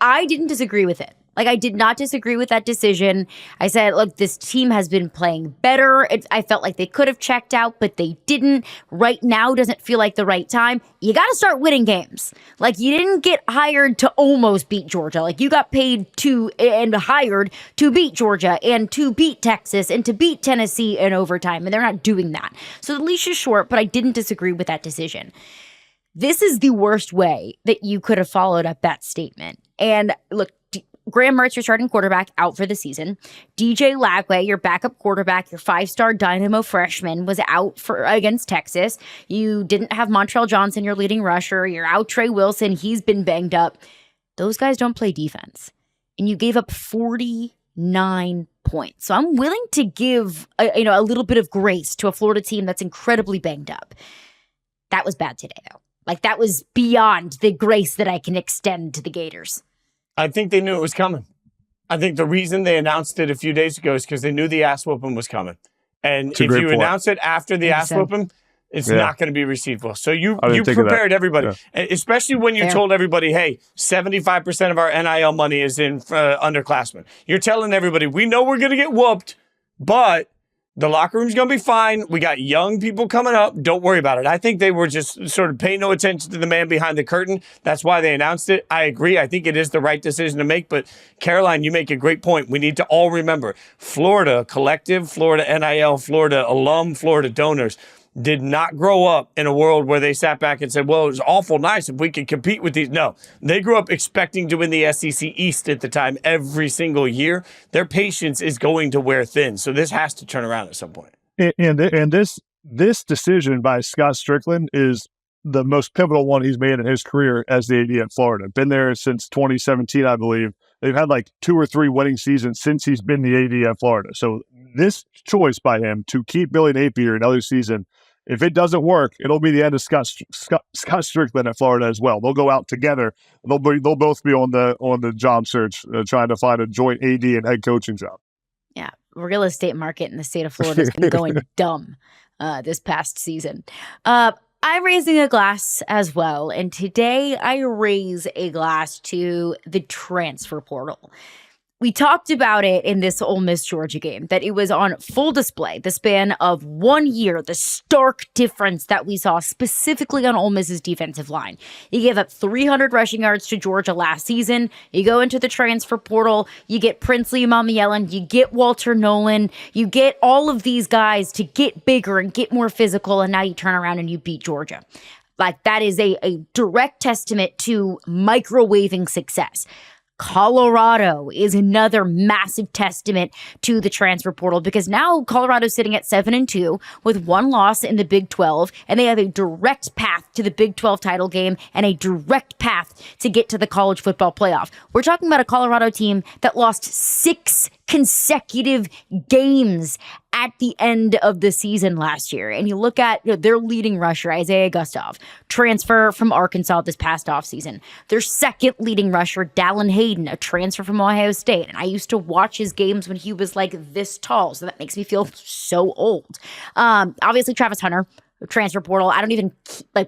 I didn't disagree with it. I did not disagree with that decision. I said, look, this team has been playing better. I felt like they could have checked out, but they didn't. Right now doesn't feel like the right time. You got to start winning games. You didn't get hired to almost beat Georgia. You got paid to and hired to beat Georgia and to beat Texas and to beat Tennessee in overtime, and they're not doing that. So the leash is short, but I didn't disagree with that decision. This is the worst way that you could have followed up that statement. And look, Graham Mertz, your starting quarterback, out for the season. DJ Lagway, your backup quarterback, your 5-star dynamo freshman, was out against Texas. You didn't have Montrell Johnson, your leading rusher. You're out Trey Wilson. He's been banged up. Those guys don't play defense. And you gave up 49 points. So I'm willing to give a little bit of grace to a Florida team that's incredibly banged up. That was bad today, though. That was beyond the grace that I can extend to the Gators. I think they knew it was coming. I think the reason they announced it a few days ago is because they knew the ass whooping was coming. And if you announce it after the ass whooping, it's not going to be received well. So you prepared everybody, especially when you told everybody, hey, 75% of our NIL money is in underclassmen. You're telling everybody, we know we're going to get whooped, but the locker room's going to be fine. We got young people coming up. Don't worry about it. I think they were just sort of paying no attention to the man behind the curtain. That's why they announced it. I agree. I think it is the right decision to make. But Caroline, you make a great point. We need to all remember Florida collective, Florida NIL, Florida alum, Florida donors did not grow up in a world where they sat back and said, well, it was awful nice if we could compete with these. No, they grew up expecting to win the SEC East at the time every single year. Their patience is going to wear thin. So this has to turn around at some point. And this decision by Scott Strickland is the most pivotal one he's made in his career as the AD at Florida. Been there since 2017, I believe. They've had 2 or 3 winning seasons since he's been the AD at Florida. So this choice by him to keep Billy Napier another season, if it doesn't work, it'll be the end of Scott Strickland at Florida as well. They'll go out together. They'll both be on the job search, trying to find a joint AD and head coaching job. Yeah, real estate market in the state of Florida has been going dumb this past season. I'm raising a glass as well, and today I raise a glass to the transfer portal. We talked about it in this Ole Miss Georgia game, that it was on full display, the span of 1 year, the stark difference that we saw specifically on Ole Miss's defensive line. You gave up 300 rushing yards to Georgia last season. You go into the transfer portal, you get Princely Mamiellan, you get Walter Nolan, you get all of these guys to get bigger and get more physical, and now you turn around and you beat Georgia. That is a direct testament to microwaving success. Colorado is another massive testament to the transfer portal, because now Colorado's sitting at 7-2 with 1 loss in the Big 12, and they have a direct path to the Big 12 title game and a direct path to get to the college football playoff. We're talking about a Colorado team that lost 6 consecutive games at the end of the season last year. And you look at their leading rusher, Isaiah Gustav, transfer from Arkansas this past offseason. Their second leading rusher, Dallin Hayden, a transfer from Ohio State. And I used to watch his games when he was this tall, so that makes me feel so old. Obviously, Travis Hunter, transfer portal. I don't even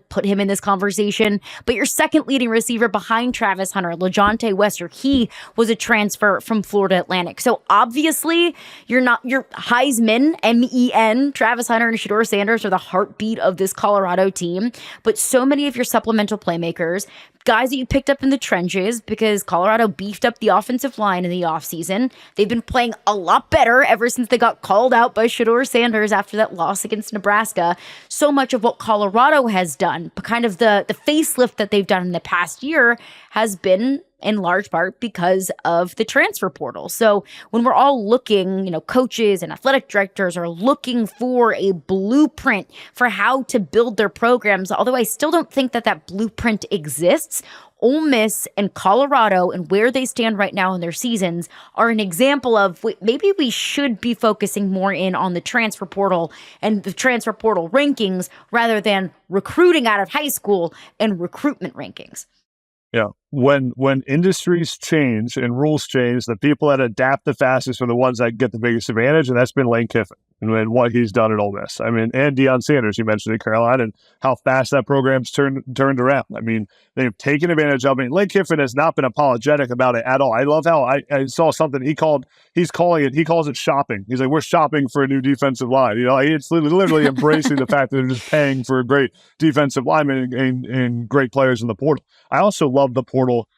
put him in this conversation. But your second leading receiver behind Travis Hunter, LaJohntay Wester, he was a transfer from Florida Atlantic. So obviously, your Heisman, MEN, Travis Hunter and Shedeur Sanders are the heartbeat of this Colorado team. But so many of your supplemental playmakers, guys that you picked up in the trenches because Colorado beefed up the offensive line in the offseason. They've been playing a lot better ever since they got called out by Shedeur Sanders after that loss against Nebraska. So much of what Colorado has done, but kind of the facelift that they've done in the past year has been in large part because of the transfer portal. So when we're all looking, coaches and athletic directors are looking for a blueprint for how to build their programs, although I still don't think that blueprint exists. Ole Miss and Colorado and where they stand right now in their seasons are an example of maybe we should be focusing more in on the transfer portal and the transfer portal rankings rather than recruiting out of high school and recruitment rankings. Yeah. When industries change and rules change, the people that adapt the fastest are the ones that get the biggest advantage, and that's been Lane Kiffin and what he's done at Ole Miss. I mean, and Deion Sanders, you mentioned in Carolina, and how fast that program's turned around. I mean, they've taken advantage of it. Lane Kiffin has not been apologetic about it at all. I love how I saw something he calls it shopping. He's like, we're shopping for a new defensive line. It's literally embracing the fact that they're just paying for a great defensive lineman and great players in the portal. I also love the portal,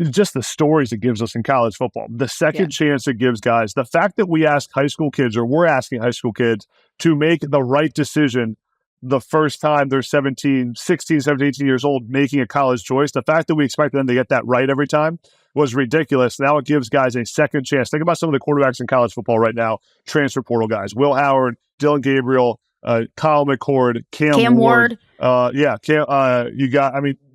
just the stories it gives us in college football, the second chance it gives guys, the fact that we're asking high school kids to make the right decision the first time they're 16, 17, 18 years old making a college choice. The fact that we expect them to get that right every time was ridiculous. Now it gives guys a second chance. Think about some of the quarterbacks in college football right now, transfer portal guys, Will Howard, Dylan Gabriel, Kyle McCord, Cam Ward.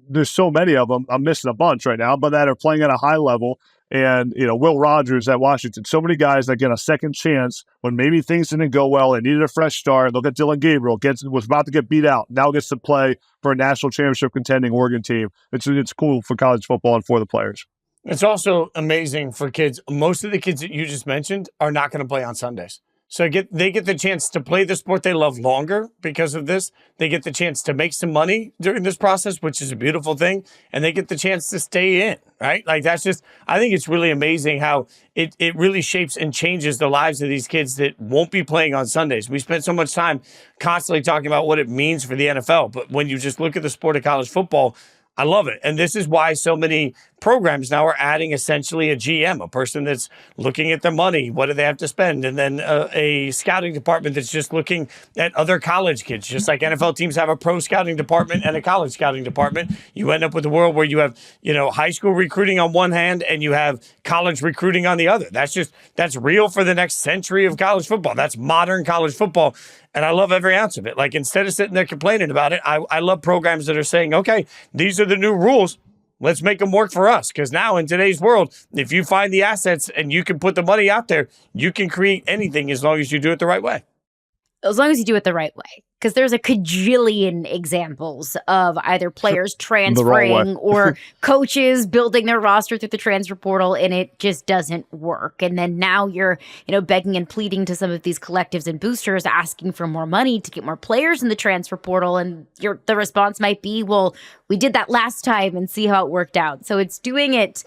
There's so many of them. I'm missing a bunch right now, but that are playing at a high level. And, Will Rogers at Washington. So many guys that get a second chance when maybe things didn't go well. They needed a fresh start. Look at Dylan Gabriel. Was about to get beat out. Now gets to play for a national championship contending Oregon team. It's cool for college football and for the players. It's also amazing for kids. Most of the kids that you just mentioned are not going to play on Sundays. So they get the chance to play the sport they love longer because of this. They get the chance to make some money during this process, which is a beautiful thing. And they get the chance to stay in, right? I think it's really amazing how it really shapes and changes the lives of these kids that won't be playing on Sundays. We spent so much time constantly talking about what it means for the NFL. But when you just look at the sport of college football, I love it. And this is why so many programs now are adding essentially a GM, a person that's looking at their money. What do they have to spend? And then a scouting department that's just looking at other college kids. Just like NFL teams have a pro scouting department and a college scouting department, you end up with a world where you have, high school recruiting on one hand and you have college recruiting on the other. That's real for the next century of college football. That's modern college football. And I love every ounce of it. Instead of sitting there complaining about it, I love programs that are saying, okay, these are the new rules. Let's make them work for us. Because now in today's world, if you find the assets and you can put the money out there, you can create anything as long as you do it the right way. As long as you do it the right way. Because there's a cajillion examples of either players transferring or coaches building their roster through the transfer portal, and it just doesn't work. And then now you're, begging and pleading to some of these collectives and boosters asking for more money to get more players in the transfer portal. And the response might be, well, we did that last time and see how it worked out. So it's doing it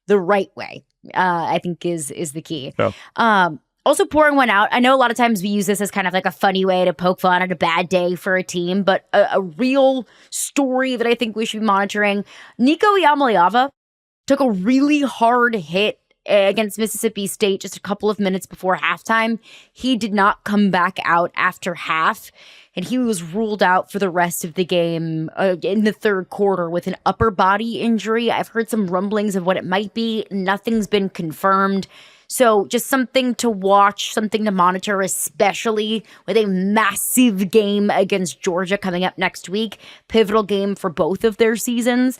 the right way, I think is the key. Yeah. Also pouring one out. I know a lot of times we use this as kind of like a funny way to poke fun at a bad day for a team, but a real story that I think we should be monitoring. Nico Iamaleava took a really hard hit against Mississippi State just a couple of minutes before halftime. He did not come back out after half, and he was ruled out for the rest of the game in the third quarter with an upper body injury. I've heard some rumblings of what it might be. Nothing's been confirmed. So just something to watch, something to monitor, especially with a massive game against Georgia coming up next week. Pivotal game for both of their seasons.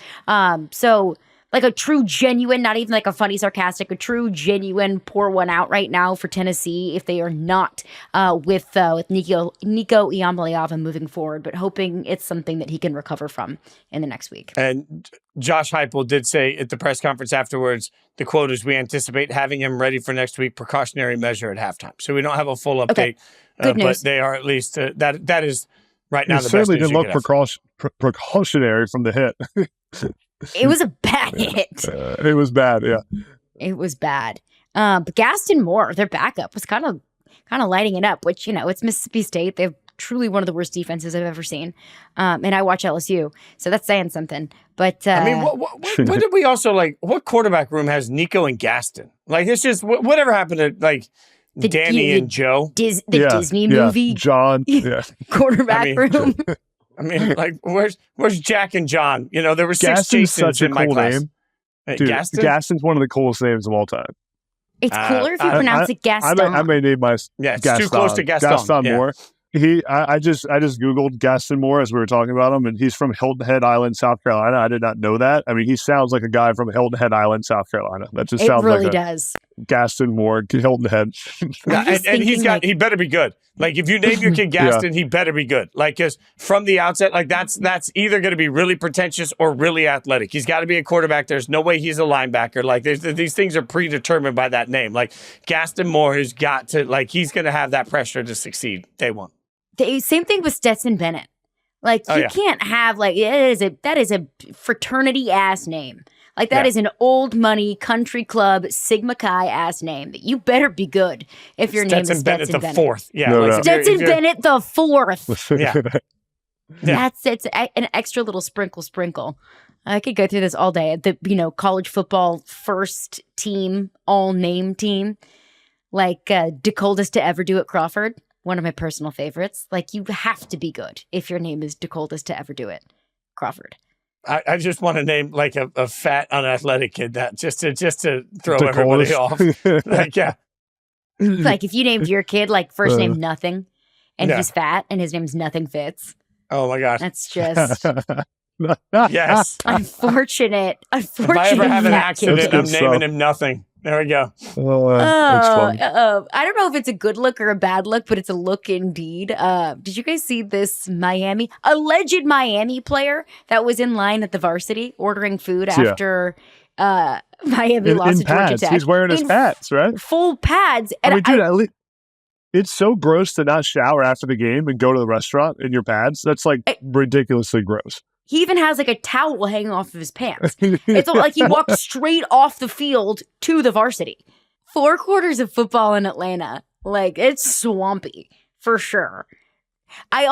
So like a true genuine, not even like a funny sarcastic, a true genuine pour one out right now for Tennessee if they are not with Nico Iamaleava moving forward, but hoping it's something that he can recover from in the next week. And Josh Heupel did say at the press conference afterwards, the quote is, "We anticipate having him ready for next week, precautionary measure at halftime." So we don't have a full update, Good news. But they are at least, that is right now. It certainly didn't look precautionary from the hit. It was a bad hit. It was bad, yeah. It was bad. But Gaston Moore, their backup, was kind of lighting it up, which, it's Mississippi State. They have truly one of the worst defenses I've ever seen. And I watch LSU, so that's saying something. But I mean, what did we also what quarterback room has Nico and Gaston? Like, it's just whatever happened to Danny and Joe, Disney movie, John, quarterback room. I mean, where's Jack and John? There were 6 Gaston's Jasons in my class. Name. Dude, Gaston's one of the coolest names of all time. It's cooler if you pronounce it Gaston. I may name my it's Gaston. Too close to Gaston. Gaston Moore. I just Googled Gaston Moore as we were talking about him, and he's from Hilton Head Island, South Carolina. I did not know that. I mean, he sounds like a guy from Hilton Head Island, South Carolina. That just sounds really like does. Gaston Moore, Hilton Head. And he better be good. Like, if you name your kid Gaston, he better be good. Like, because from the outset, that's either going to be really pretentious or really athletic. He's got to be a quarterback. There's no way he's a linebacker. Like, these things are predetermined by that name. Like, Gaston Moore has got to, he's going to have that pressure to succeed day one. The same thing with Stetson Bennett. Like, you can't have, that is a fraternity ass name. Like, that is an old money country club Sigma Chi ass name. You better be good if your name is Stetson Bennett. The fourth. Yeah. No. Stetson Bennett the fourth. Yeah. It's an extra little sprinkle. I could go through this all day. The college football first team, all name team, the coldest to ever do it, Crawford. One of my personal favorites. You have to be good if your name is the coldest to ever do it, Crawford. I just want to name a fat, unathletic kid that just to throw everybody off. If you named your kid first name Nothing, and he's fat, and his name's Nothing Fitz. Oh my gosh, that's just yes, unfortunate. If I ever have an accident, I'm naming him Nothing. There we go. I don't know if it's a good look or a bad look, but it's a look indeed. Did you guys see this alleged Miami player that was in line at the varsity ordering food after Miami lost to Georgia Tech? He's wearing his pads, right? Full pads. And dude, it's so gross to not shower after the game and go to the restaurant in your pads. That's ridiculously gross. He even has a towel hanging off of his pants. It's like he walked straight off the field to the varsity. 4 quarters of football in Atlanta. It's swampy for sure. I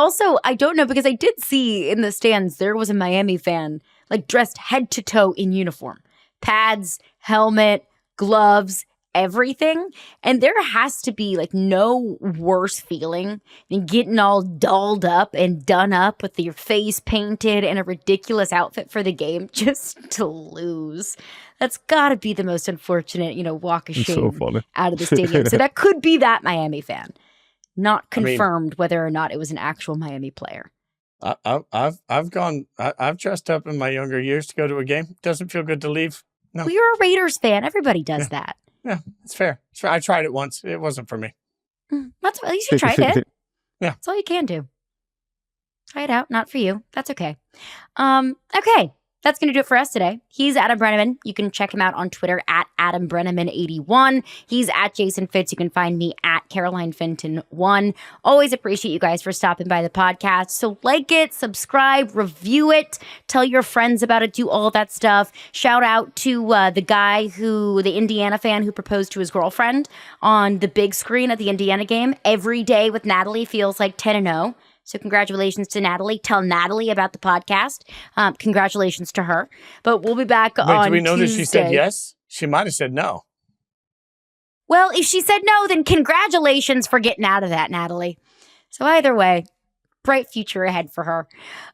don't know, because I did see in the stands, there was a Miami fan dressed head to toe in uniform. Pads, helmet, gloves, everything. And there has to be no worse feeling than getting all dolled up and done up with your face painted and a ridiculous outfit for the game just to lose. That's gotta be the most unfortunate, walk of shame out of the stadium. So that could be that Miami fan. Not confirmed whether or not it was an actual Miami player. I've dressed up in my younger years to go to a game. Doesn't feel good to leave. No. Well, you're a Raiders fan. Everybody does that. Yeah, it's fair. I tried it once. It wasn't for me. At least you tried it. Yeah. That's all you can do. Try it out. Not for you. That's okay. Okay. That's going to do it for us today. He's Adam Breneman. You can check him out on Twitter at Adam Breneman81. He's at Jason Fitz. You can find me at Caroline Fenton 1. Always appreciate you guys for stopping by the podcast. So like it, subscribe, review it, tell your friends about it, do all that stuff. Shout out to the Indiana fan who proposed to his girlfriend on the big screen at the Indiana game. Every day with Natalie feels like 10-0. So congratulations to Natalie. Tell Natalie about the podcast. Congratulations to her. But we'll be back on Tuesday. Do we know that she said yes? She might have said no. Well, if she said no, then congratulations for getting out of that, Natalie. So either way, bright future ahead for her.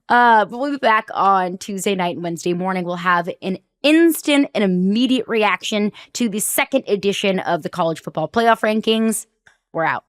But we'll be back on Tuesday night and Wednesday morning. We'll have an instant and immediate reaction to the second edition of the College Football Playoff Rankings. We're out.